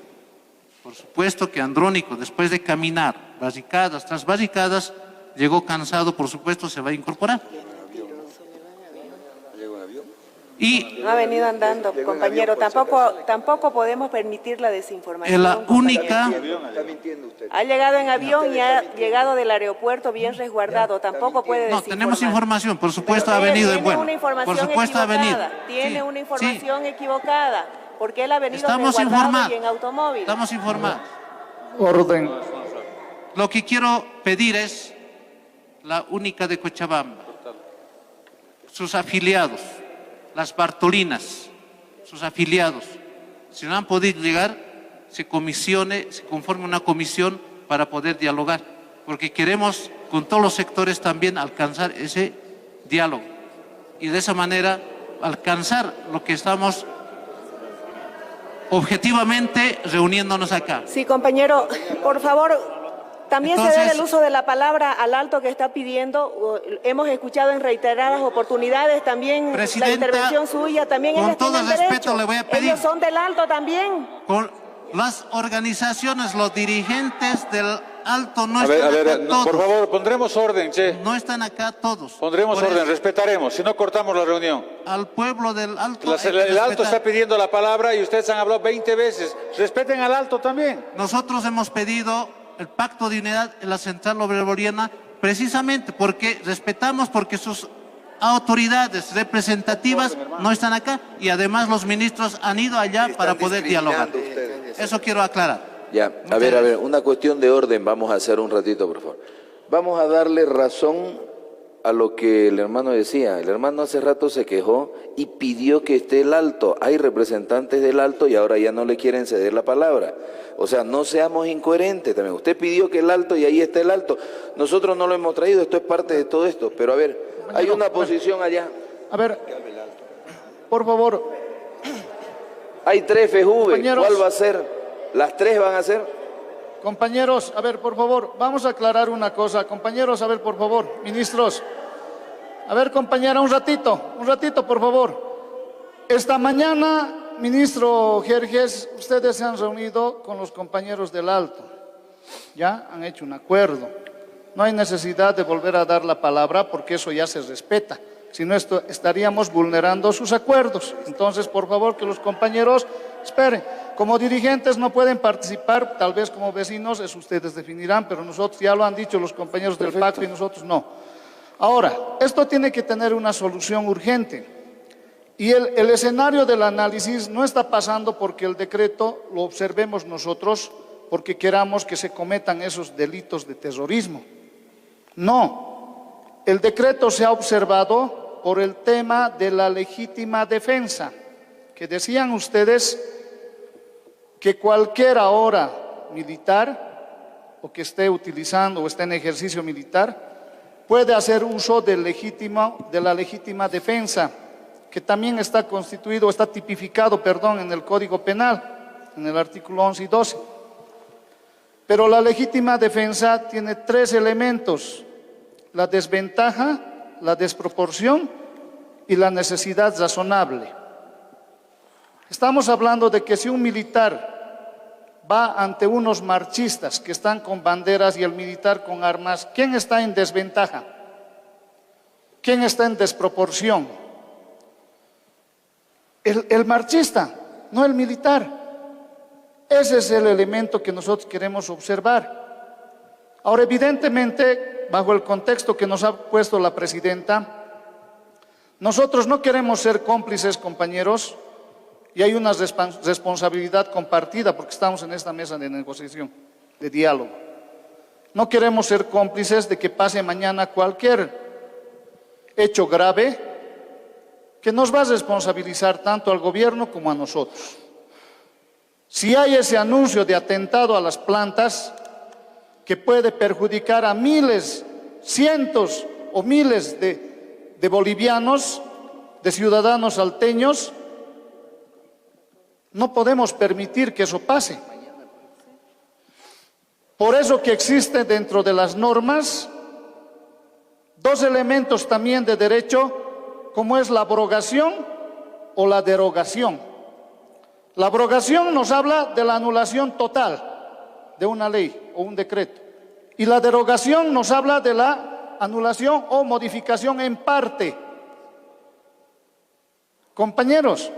Por supuesto que Andrónico, después de caminar barricadas tras barricadas, llegó cansado, por supuesto, se va a incorporar. Y no ha venido andando, compañero. Tampoco podemos permitir la desinformación. Es la única. Ha llegado en avión y ha llegado del aeropuerto bien resguardado. Tampoco puede desinformar. No, tenemos información. Por supuesto ha venido en vuelo. Por supuesto ha venido. Tiene una información equivocada. Porque él ha venido resguardado y en automóvil. Estamos informados. Orden. Lo que quiero pedir es la única de Cochabamba, sus afiliados, las Bartolinas, sus afiliados, si no han podido llegar, se conforme una comisión para poder dialogar, porque queremos con todos los sectores también alcanzar ese diálogo y de esa manera alcanzar lo que estamos objetivamente reuniéndonos acá. Sí, compañero, por favor, también se debe el uso de la palabra al alto que está pidiendo. Hemos escuchado en reiteradas oportunidades también la intervención suya. También con ellos todo tienen respeto derecho. le voy a pedir. Ellos son del alto también. Con las organizaciones, los dirigentes del alto no están acá todos. Por favor, pondremos orden, che. No están acá todos. Pondremos orden, respetaremos, si no cortamos la reunión. Al pueblo del alto. El alto está pidiendo la palabra y ustedes han hablado 20 veces. Respeten al alto también. Nosotros hemos pedido el pacto de unidad en la Central Obrera Boliviana precisamente porque respetamos, porque sus autoridades representativas no están acá y además los ministros han ido allá para poder dialogar. Eso quiero aclarar. Ya, a ver, una cuestión de orden vamos a hacer un ratito, por favor. Vamos a darle razón a lo que el hermano decía. El hermano hace rato se quejó y pidió que esté el alto. Hay representantes del alto y ahora ya no le quieren ceder la palabra. O sea, no seamos incoherentes también. Usted pidió que el alto y ahí está el alto. Nosotros no lo hemos traído, esto es parte de todo esto. Pero a ver, hay una posición allá. A ver, por favor. Hay 3 FJV, ¿cuál va a ser? ¿Las 3 van a ser? Compañeros, a ver, por favor, vamos a aclarar una cosa. Compañeros, a ver, por favor, ministros. A ver, compañera, un ratito, por favor. Esta mañana, ministro Jerjes, ustedes se han reunido con los compañeros del alto. Ya han hecho un acuerdo. No hay necesidad de volver a dar la palabra porque eso ya se respeta. Si no, estaríamos vulnerando sus acuerdos. Entonces, por favor, que los compañeros esperen. Como dirigentes no pueden participar, tal vez como vecinos, eso ustedes definirán, pero nosotros ya lo han dicho los compañeros del pacto y nosotros no. Ahora, esto tiene que tener una solución urgente. Y el escenario del análisis no está pasando porque el decreto lo observemos nosotros, porque queramos que se cometan esos delitos de terrorismo. No, el decreto se ha observado por el tema de la legítima defensa, que decían ustedes que cualquier ahora militar o que esté utilizando o esté en ejercicio militar puede hacer uso de la legítima defensa, que también está constituido, está tipificado, en el Código Penal, en el artículo 11 y 12. Pero la legítima defensa tiene 3 elementos: la desventaja, la desproporción y la necesidad razonable. Estamos hablando de que si un militar va ante unos marchistas que están con banderas y el militar con armas, ¿quién está en desventaja? ¿Quién está en desproporción? El marchista, no el militar. Ese es el elemento que nosotros queremos observar. Ahora, evidentemente, bajo el contexto que nos ha puesto la presidenta, nosotros no queremos ser cómplices, compañeros, y hay una responsabilidad compartida porque estamos en esta mesa de negociación, de diálogo. No queremos ser cómplices de que pase mañana cualquier hecho grave que nos va a responsabilizar tanto al gobierno como a nosotros. Si hay ese anuncio de atentado a las plantas que puede perjudicar a miles, cientos o miles de bolivianos, de ciudadanos salteños, no podemos permitir que eso pase. Por eso que existe dentro de las normas 2 elementos también de derecho, como es la abrogación o la derogación. La abrogación nos habla de la anulación total de una ley o un decreto. Y la derogación nos habla de la anulación o modificación en parte. Compañeros,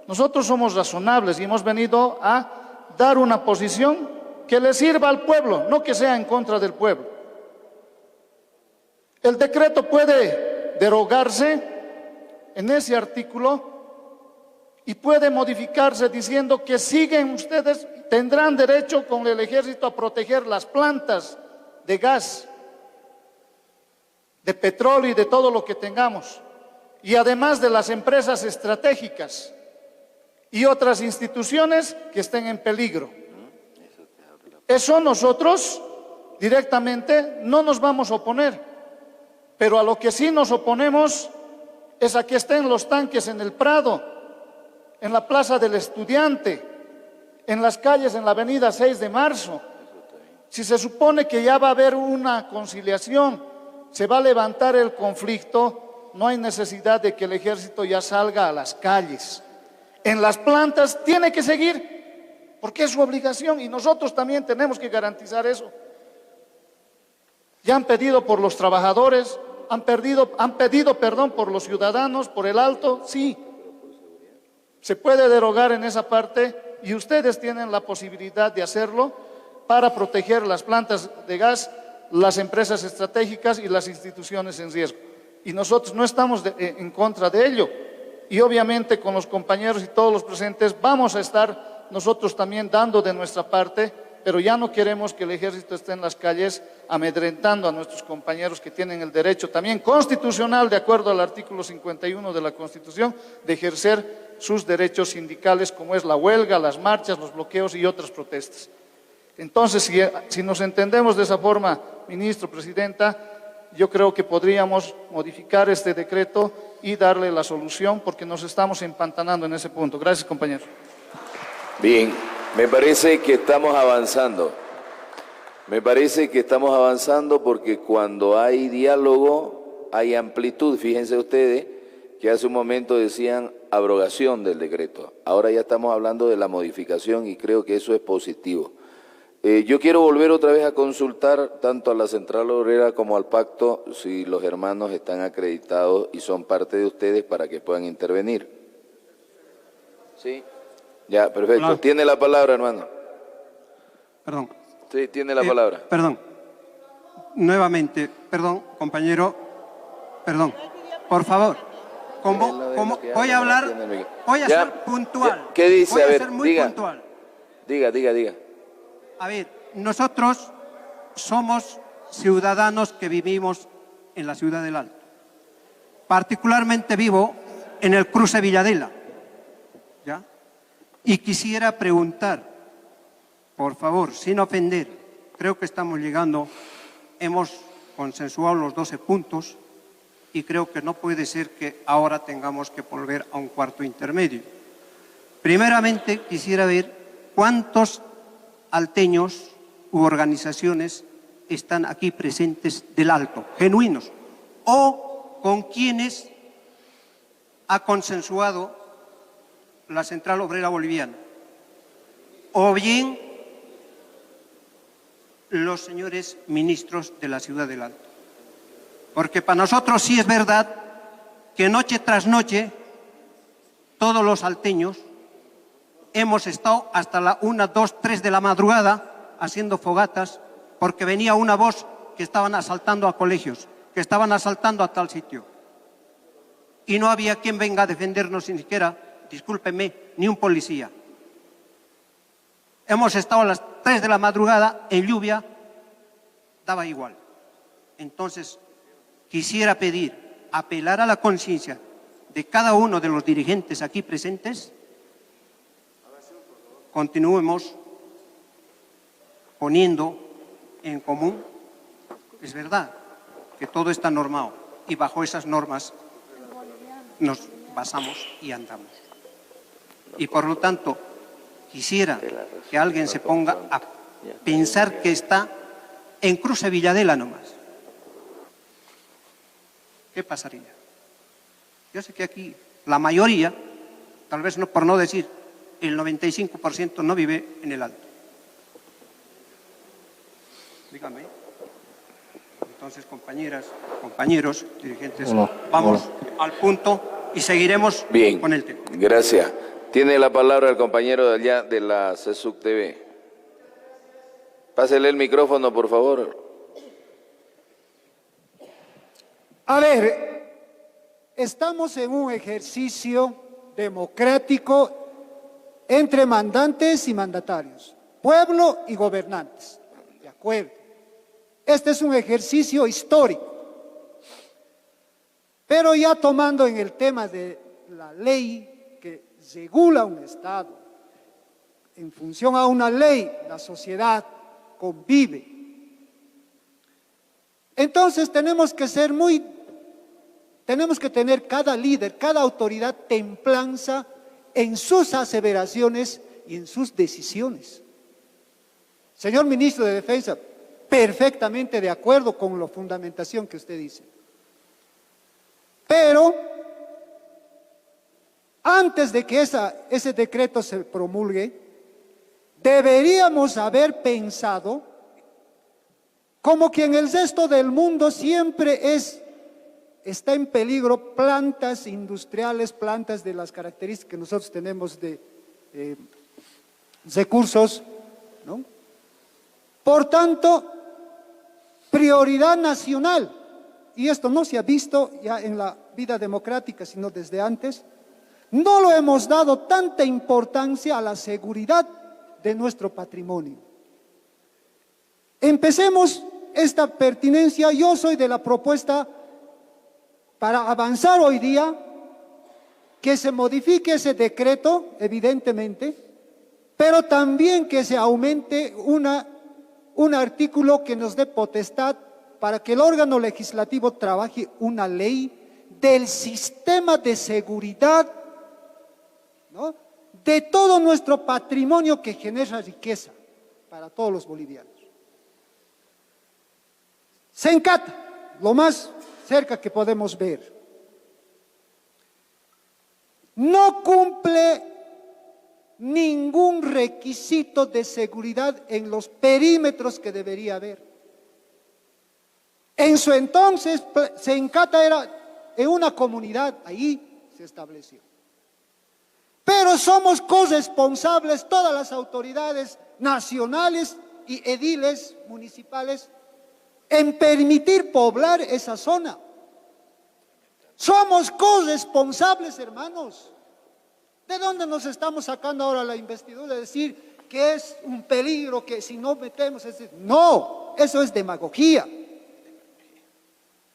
nosotros somos razonables y hemos venido a dar una posición que le sirva al pueblo, no que sea en contra del pueblo. El decreto puede derogarse en ese artículo y puede modificarse diciendo que siguen ustedes, tendrán derecho con el ejército a proteger las plantas de gas, de petróleo y de todo lo que tengamos, y además de las empresas estratégicas y otras instituciones que estén en peligro. Eso nosotros directamente no nos vamos a oponer, pero a lo que sí nos oponemos es a que estén los tanques en el Prado, en la Plaza del Estudiante, en las calles, en la avenida 6 de marzo. Si se supone que ya va a haber una conciliación, se va a levantar el conflicto, no hay necesidad de que el ejército ya salga a las calles. En las plantas tiene que seguir, porque es su obligación y nosotros también tenemos que garantizar eso. Ya han pedido por los trabajadores, han pedido perdón por los ciudadanos, por el alto, sí. Se puede derogar en esa parte y ustedes tienen la posibilidad de hacerlo para proteger las plantas de gas, las empresas estratégicas y las instituciones en riesgo. Y nosotros no estamos en contra de ello. Y obviamente con los compañeros y todos los presentes vamos a estar nosotros también dando de nuestra parte, pero ya no queremos que el ejército esté en las calles amedrentando a nuestros compañeros que tienen el derecho también constitucional, de acuerdo al artículo 51 de la Constitución, de ejercer sus derechos sindicales, como es la huelga, las marchas, los bloqueos y otras protestas. Entonces, si nos entendemos de esa forma, ministro, presidenta, yo creo que podríamos modificar este decreto y darle la solución, porque nos estamos empantanando en ese punto. Gracias, compañero. Bien, me parece que estamos avanzando. Me parece que estamos avanzando porque cuando hay diálogo, hay amplitud. Fíjense ustedes que hace un momento decían abrogación del decreto. Ahora ya estamos hablando de la modificación y creo que eso es positivo. Yo quiero volver otra vez a consultar tanto a la Central Obrera como al Pacto si los hermanos están acreditados y son parte de ustedes para que puedan intervenir. ¿Sí? Ya, perfecto. Hola. Tiene la palabra, hermano. Perdón. Sí, tiene la palabra. Perdón. Nuevamente, perdón, compañero. Perdón. Por favor. Voy a hablar, voy a ser puntual. ¿Qué dice? Voy A a ver, ser muy diga. puntual. Diga. A ver, nosotros somos ciudadanos que vivimos en la ciudad del Alto. Particularmente vivo en el cruce Villadela. ¿Ya? Y quisiera preguntar, por favor, sin ofender, creo que estamos llegando, hemos consensuado los 12 puntos y creo que no puede ser que ahora tengamos que volver a un cuarto intermedio. Primeramente, quisiera ver cuántos alteños u organizaciones están aquí presentes del Alto, genuinos, o con quienes ha consensuado la Central Obrera Boliviana, o bien los señores ministros de la ciudad del Alto. Porque para nosotros sí es verdad que noche tras noche todos los alteños hemos estado hasta la 1, 2, 3 de la madrugada haciendo fogatas porque venía una voz que estaban asaltando a colegios, que estaban asaltando a tal sitio. Y no había quien venga a defendernos ni siquiera, discúlpenme, ni un policía. Hemos estado a las 3 de la madrugada en lluvia, daba igual. Entonces, quisiera pedir, apelar a la conciencia de cada uno de los dirigentes aquí presentes, continuemos poniendo en común, es verdad que todo está normado y bajo esas normas nos basamos y andamos. Y por lo tanto, quisiera que alguien se ponga a pensar que está en Cruce Villadela nomás. ¿Qué pasaría? Yo sé que aquí la mayoría, tal vez no por no decir el 95% no vive en el Alto. Dígame. Entonces, compañeras, compañeros, dirigentes, vamos al punto y seguiremos con el tema. Gracias. Tiene la palabra el compañero de allá de la CESUC TV. Pásele el micrófono, por favor. A ver, estamos en un ejercicio democrático entre mandantes y mandatarios, pueblo y gobernantes. De acuerdo. Este es un ejercicio histórico. Pero ya tomando en el tema de la ley que regula un Estado, en función a una ley, la sociedad convive. Entonces tenemos que tener cada líder, cada autoridad templanza en sus aseveraciones y en sus decisiones. Señor Ministro de Defensa, perfectamente de acuerdo con la fundamentación que usted dice. Pero antes de que ese decreto se promulgue, deberíamos haber pensado como que en el resto del mundo siempre está en peligro plantas industriales, plantas de las características que nosotros tenemos de recursos, ¿no? Por tanto, prioridad nacional, y esto no se ha visto ya en la vida democrática, sino desde antes, no lo hemos dado tanta importancia a la seguridad de nuestro patrimonio. Empecemos esta pertinencia. Yo soy de la propuesta para avanzar hoy día, que se modifique ese decreto, evidentemente, pero también que se aumente un artículo que nos dé potestad para que el órgano legislativo trabaje una ley del sistema de seguridad, ¿no?, de todo nuestro patrimonio que genera riqueza para todos los bolivianos. Sencata, lo más cerca que podemos ver, no cumple ningún requisito de seguridad en los perímetros que debería haber. En su entonces, Sencata era en una comunidad, ahí se estableció. Pero pero somos corresponsables todas las autoridades nacionales y ediles municipales en permitir poblar esa zona. Somos corresponsables, hermanos. ¿De dónde nos estamos sacando ahora la investidura de decir que es un peligro, que si no metemos... No, eso es demagogia.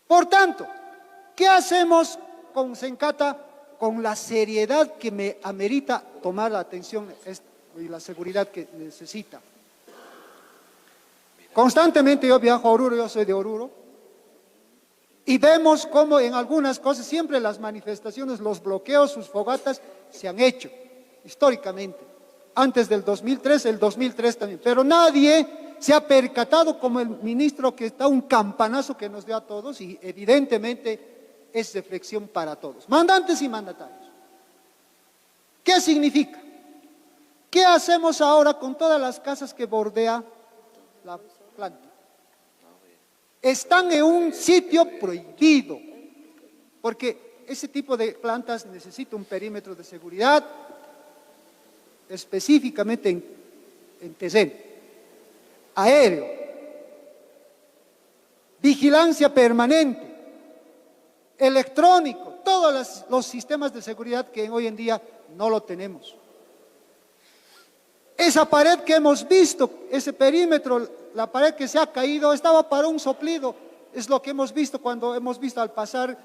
Por tanto, ¿qué hacemos con Sencata? Con la seriedad que me amerita tomar la atención y la seguridad que necesita. Constantemente yo viajo a Oruro, yo soy de Oruro, y vemos cómo en algunas cosas siempre las manifestaciones, los bloqueos, sus fogatas se han hecho históricamente. Antes del 2003, el 2003 también, pero nadie se ha percatado como el ministro que está un campanazo que nos dio a todos y evidentemente es reflexión para todos, mandantes y mandatarios. ¿Qué significa? ¿Qué hacemos ahora con todas las casas que bordea la planta? Están en un sitio prohibido, porque ese tipo de plantas necesita un perímetro de seguridad, específicamente en terreno, aéreo, vigilancia permanente, electrónico, todos los sistemas de seguridad que hoy en día no lo tenemos. Esa pared que hemos visto, ese perímetro, la pared que se ha caído, estaba para un soplido. Es lo que hemos visto cuando hemos visto al pasar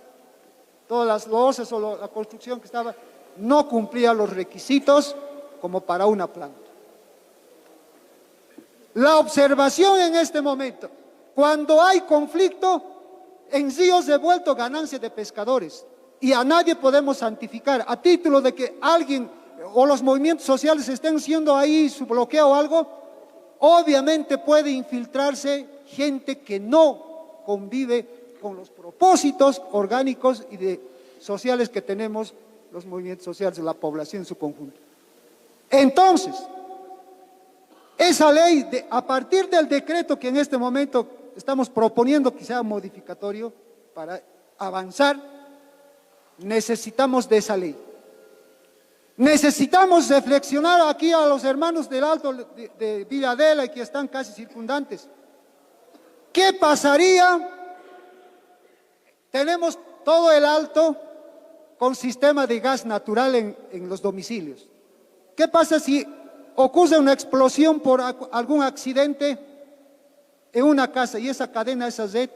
todas las losas o la construcción que estaba, no cumplía los requisitos como para una planta. La observación en este momento, cuando hay conflicto, en ríos se ha vuelto ganancia de pescadores y a nadie podemos santificar a título de que alguien o los movimientos sociales estén haciendo ahí su bloqueo o algo. Obviamente puede infiltrarse gente que no convive con los propósitos orgánicos y sociales que tenemos los movimientos sociales de la población en su conjunto. Entonces, esa ley, a partir del decreto que en este momento estamos proponiendo que sea modificatorio para avanzar, necesitamos de esa ley. Necesitamos reflexionar aquí a los hermanos del Alto de Villadela y que están casi circundantes. ¿Qué pasaría? Tenemos todo el Alto con sistema de gas natural en los domicilios. ¿Qué pasa si ocurre una explosión por algún accidente en una casa y esa cadena, esa red?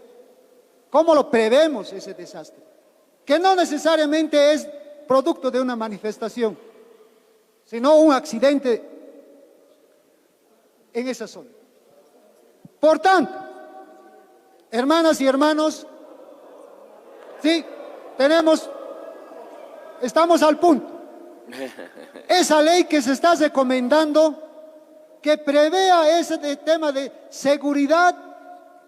¿Cómo lo prevemos ese desastre? Que no necesariamente es producto de una manifestación, sino un accidente en esa zona. Por tanto, hermanas y hermanos, sí, estamos al punto. Esa ley que se está recomendando, que prevea ese tema de seguridad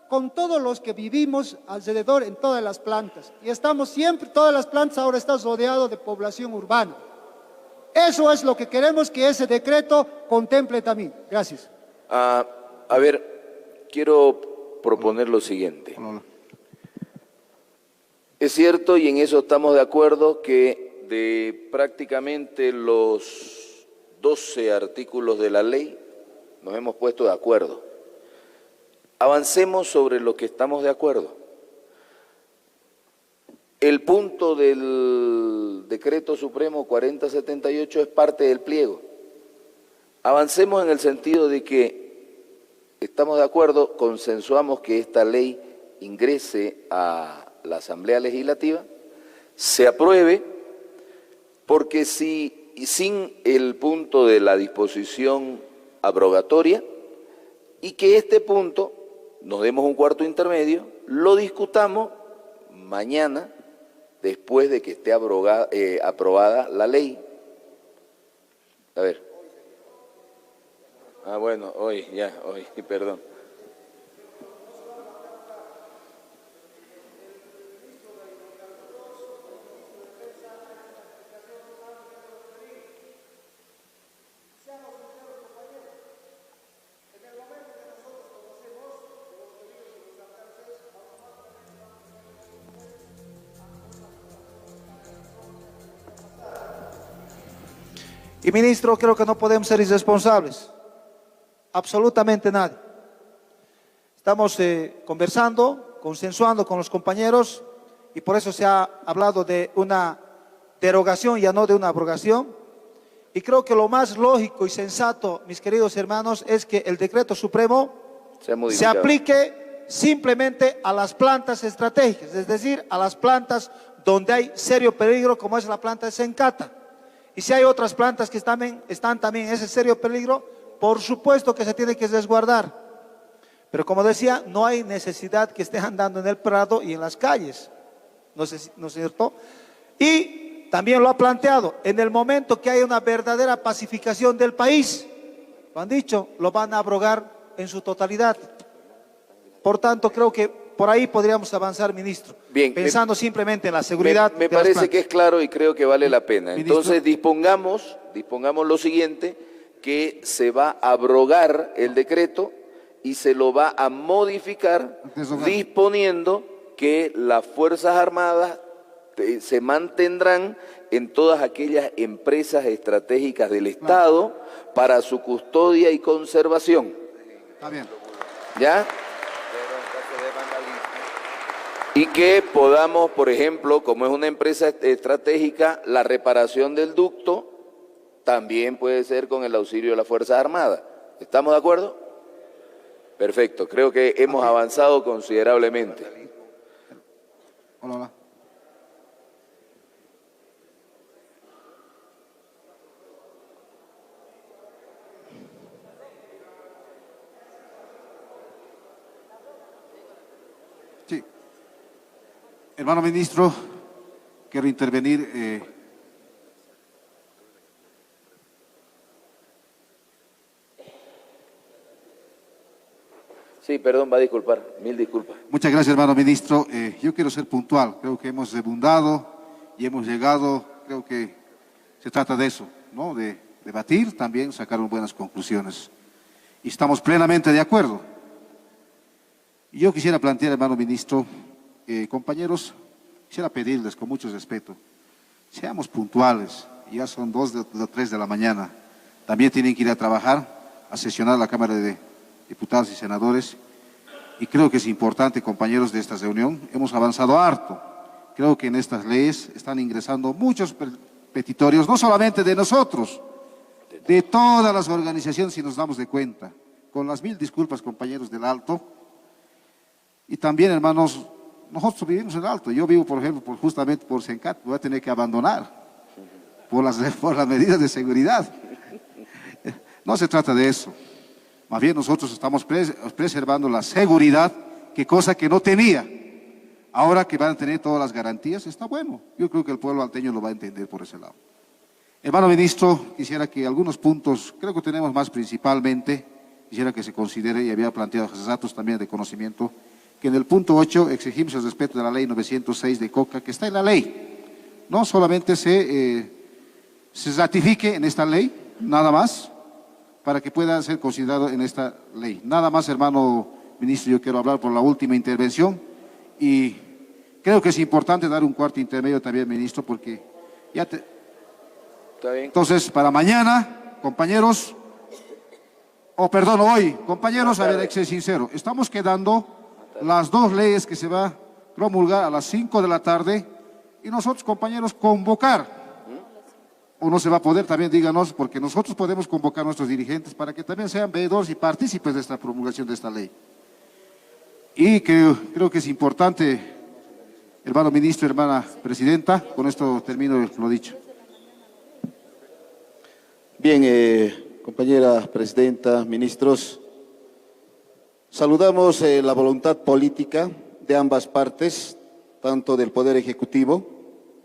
con todos los que vivimos alrededor en todas las plantas. Y estamos siempre, todas las plantas ahora están rodeadas de población urbana. Eso es lo que queremos que ese decreto contemple también. Gracias. A ver, quiero proponer lo siguiente. Es cierto, y en eso estamos de acuerdo, que de prácticamente los 12 artículos de la ley nos hemos puesto de acuerdo. Avancemos sobre lo que estamos de acuerdo. El punto del Decreto Supremo 4078 es parte del pliego. Avancemos en el sentido de que estamos de acuerdo, consensuamos que esta ley ingrese a la Asamblea Legislativa, se apruebe, porque sin el punto de la disposición abrogatoria, y que este punto nos demos un cuarto intermedio, lo discutamos mañana, después de que esté aprobada la ley. A ver. Bueno, hoy, perdón. Y ministro, creo que no podemos ser irresponsables, absolutamente nadie. Estamos conversando, consensuando con los compañeros y por eso se ha hablado de una derogación, ya no de una abrogación. Y creo que lo más lógico y sensato, mis queridos hermanos, es que el decreto supremo se aplique simplemente a las plantas estratégicas, es decir, a las plantas donde hay serio peligro, como es la planta de Sencata. Y si hay otras plantas que están también en ese serio peligro, por supuesto que se tiene que resguardar. Pero como decía, no hay necesidad que estén andando en el prado y en las calles, ¿no es cierto? Y también lo ha planteado, en el momento que haya una verdadera pacificación del país, lo han dicho, lo van a abrogar en su totalidad. Por tanto, creo que por ahí podríamos avanzar, ministro. Bien, pensando simplemente en la seguridad. Me parece que es claro y creo que vale la pena. Ministro. Entonces, dispongamos lo siguiente, que se va a abrogar el decreto y se lo va a modificar disponiendo que las Fuerzas Armadas se mantendrán en todas aquellas empresas estratégicas del Estado para su custodia y conservación. Está bien. ¿Ya? Y que podamos, por ejemplo, como es una empresa estratégica, la reparación del ducto también puede ser con el auxilio de las Fuerzas Armadas. ¿Estamos de acuerdo? Perfecto, creo que hemos avanzado considerablemente. Hola. Sí. Hermano ministro, quiero intervenir. Sí, perdón, va a disculpar, mil disculpas. Muchas gracias, hermano ministro. Yo quiero ser puntual. Creo que hemos abundado y hemos llegado, creo que se trata de eso, ¿no? De debatir, también sacar buenas conclusiones. Y estamos plenamente de acuerdo. Y yo quisiera plantear, hermano ministro, compañeros, quisiera pedirles con mucho respeto, seamos puntuales. Ya son 2 o 3 de la mañana. También tienen que ir a trabajar, a sesionar la Cámara de Diputados y senadores, y creo que es importante, compañeros de esta reunión, hemos avanzado harto. Creo que en estas leyes están ingresando muchos petitorios, no solamente de nosotros, de todas las organizaciones, si nos damos de cuenta. Con las 1000 disculpas, compañeros del Alto, y también, hermanos, nosotros vivimos en el Alto. Yo vivo, por ejemplo, justamente por Sencat, voy a tener que abandonar por las medidas de seguridad. No se trata de eso. Más bien nosotros estamos preservando la seguridad, que cosa que no tenía. Ahora que van a tener todas las garantías, está bueno. Yo creo que el pueblo alteño lo va a entender por ese lado. Hermano ministro, quisiera que algunos puntos, creo que tenemos más principalmente, quisiera que se considere, y había planteado hace ratos también de conocimiento, que en el punto 8 exigimos el respeto de la ley 906 de COCA, que está en la ley. No solamente se ratifique en esta ley, nada más, para que pueda ser considerado en esta ley. Nada más, hermano ministro, yo quiero hablar por la última intervención y creo que es importante dar un cuarto intermedio también, ministro, porque ya Está bien. Entonces, para mañana, compañeros, hoy, compañeros, a ver, hay que ser sincero, estamos quedando las 2 leyes que se va a promulgar a las 5 de la tarde y nosotros, compañeros, convocar. O no se va a poder, también díganos, porque nosotros podemos convocar a nuestros dirigentes para que también sean veedores y partícipes de esta promulgación de esta ley. Y creo que es importante, hermano ministro, hermana presidenta, con esto termino lo dicho. Bien, compañera presidenta, ministros, saludamos la voluntad política de ambas partes, tanto del Poder Ejecutivo,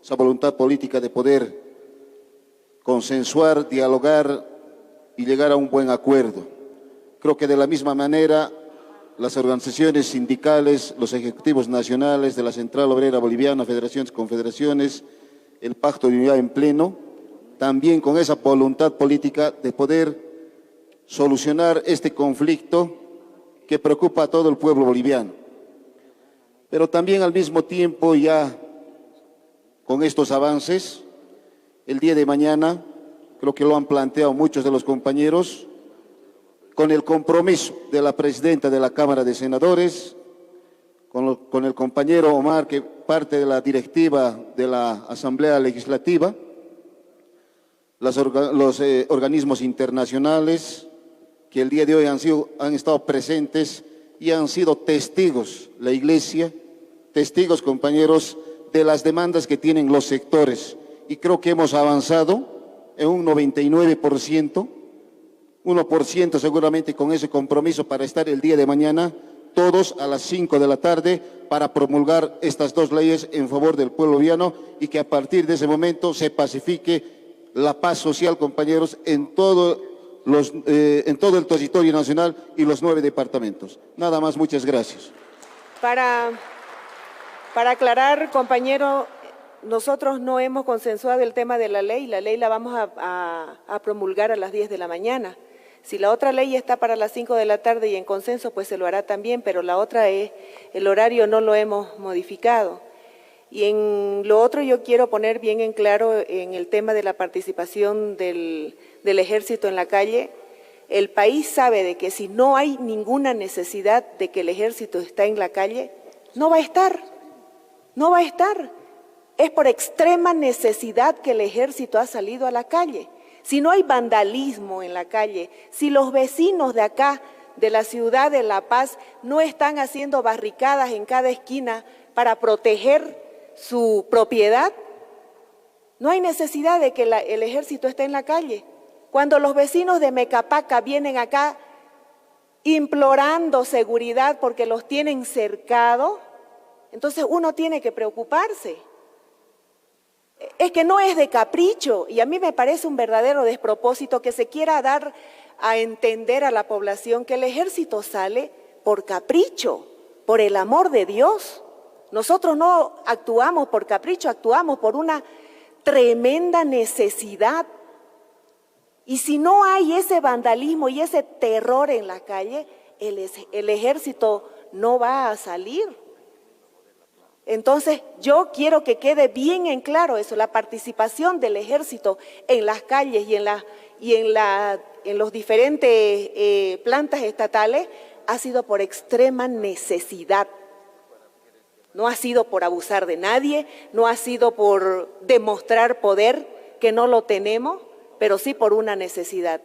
esa voluntad política de poder consensuar, dialogar y llegar a un buen acuerdo. Creo que de la misma manera las organizaciones sindicales, los ejecutivos nacionales de la Central Obrera Boliviana, federaciones, confederaciones, el Pacto de Unidad en Pleno, también con esa voluntad política de poder solucionar este conflicto que preocupa a todo el pueblo boliviano. Pero también al mismo tiempo, ya con estos avances, el día de mañana creo que lo han planteado muchos de los compañeros, con el compromiso de la presidenta de la Cámara de Senadores, con el compañero Omar, que parte de la directiva de la Asamblea Legislativa, los organismos internacionales que el día de hoy han estado presentes y han sido testigos, la Iglesia, testigos, compañeros, de las demandas que tienen los sectores. Y creo que hemos avanzado en un 99%, 1% seguramente con ese compromiso para estar el día de mañana todos a las 5 de la tarde para promulgar estas dos leyes en favor del pueblo boliviano y que a partir de ese momento se pacifique la paz social, compañeros, en todo el territorio nacional y los 9 departamentos. Nada más, muchas gracias. Para aclarar, compañero, nosotros no hemos consensuado el tema de la ley la vamos a promulgar a las 10 de la mañana. Si la otra ley está para las 5 de la tarde y en consenso, pues se lo hará también, pero la otra es, el horario no lo hemos modificado. Y en lo otro yo quiero poner bien en claro en el tema de la participación del ejército en la calle. El país sabe de que si no hay ninguna necesidad de que el ejército esté en la calle, no va a estar, no va a estar. Es por extrema necesidad que el ejército ha salido a la calle. Si no hay vandalismo en la calle, si los vecinos de acá, de la ciudad de La Paz, no están haciendo barricadas en cada esquina para proteger su propiedad, no hay necesidad de que el ejército esté en la calle. Cuando los vecinos de Mecapaca vienen acá implorando seguridad porque los tienen cercados, entonces uno tiene que preocuparse. Es que no es de capricho y a mí me parece un verdadero despropósito que se quiera dar a entender a la población que el ejército sale por capricho, por el amor de Dios. Nosotros no actuamos por capricho, actuamos por una tremenda necesidad. Y si no hay ese vandalismo y ese terror en la calle, el ejército no va a salir. Entonces, yo quiero que quede bien en claro eso, la participación del ejército en las calles y en los diferentes plantas estatales ha sido por extrema necesidad. No ha sido por abusar de nadie, no ha sido por demostrar poder, que no lo tenemos, pero sí por una necesidad.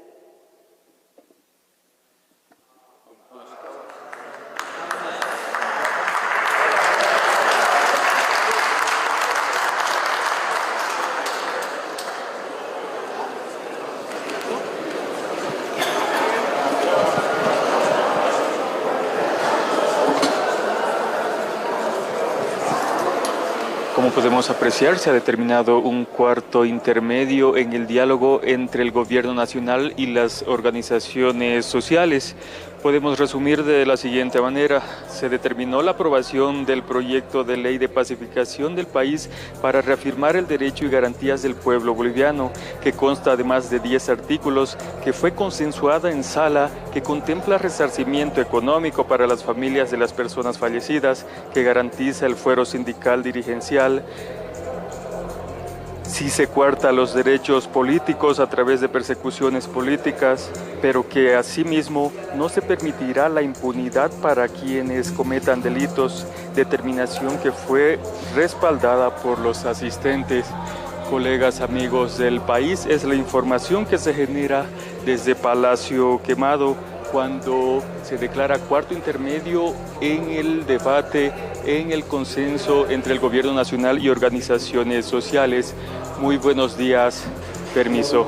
Como podemos apreciar, se ha determinado un cuarto intermedio en el diálogo entre el gobierno nacional y las organizaciones sociales. Podemos resumir de la siguiente manera: se determinó la aprobación del proyecto de ley de pacificación del país para reafirmar el derecho y garantías del pueblo boliviano, que consta de más de 10 artículos, que fue consensuada en sala, que contempla resarcimiento económico para las familias de las personas fallecidas, que garantiza el fuero sindical dirigencial. Sí se coarta los derechos políticos a través de persecuciones políticas, pero que asimismo no se permitirá la impunidad para quienes cometan delitos, determinación que fue respaldada por los asistentes. Colegas, amigos del país, es la información que se genera desde Palacio Quemado cuando se declara cuarto intermedio en el debate, en el consenso entre el gobierno nacional y organizaciones sociales. Muy buenos días, permiso.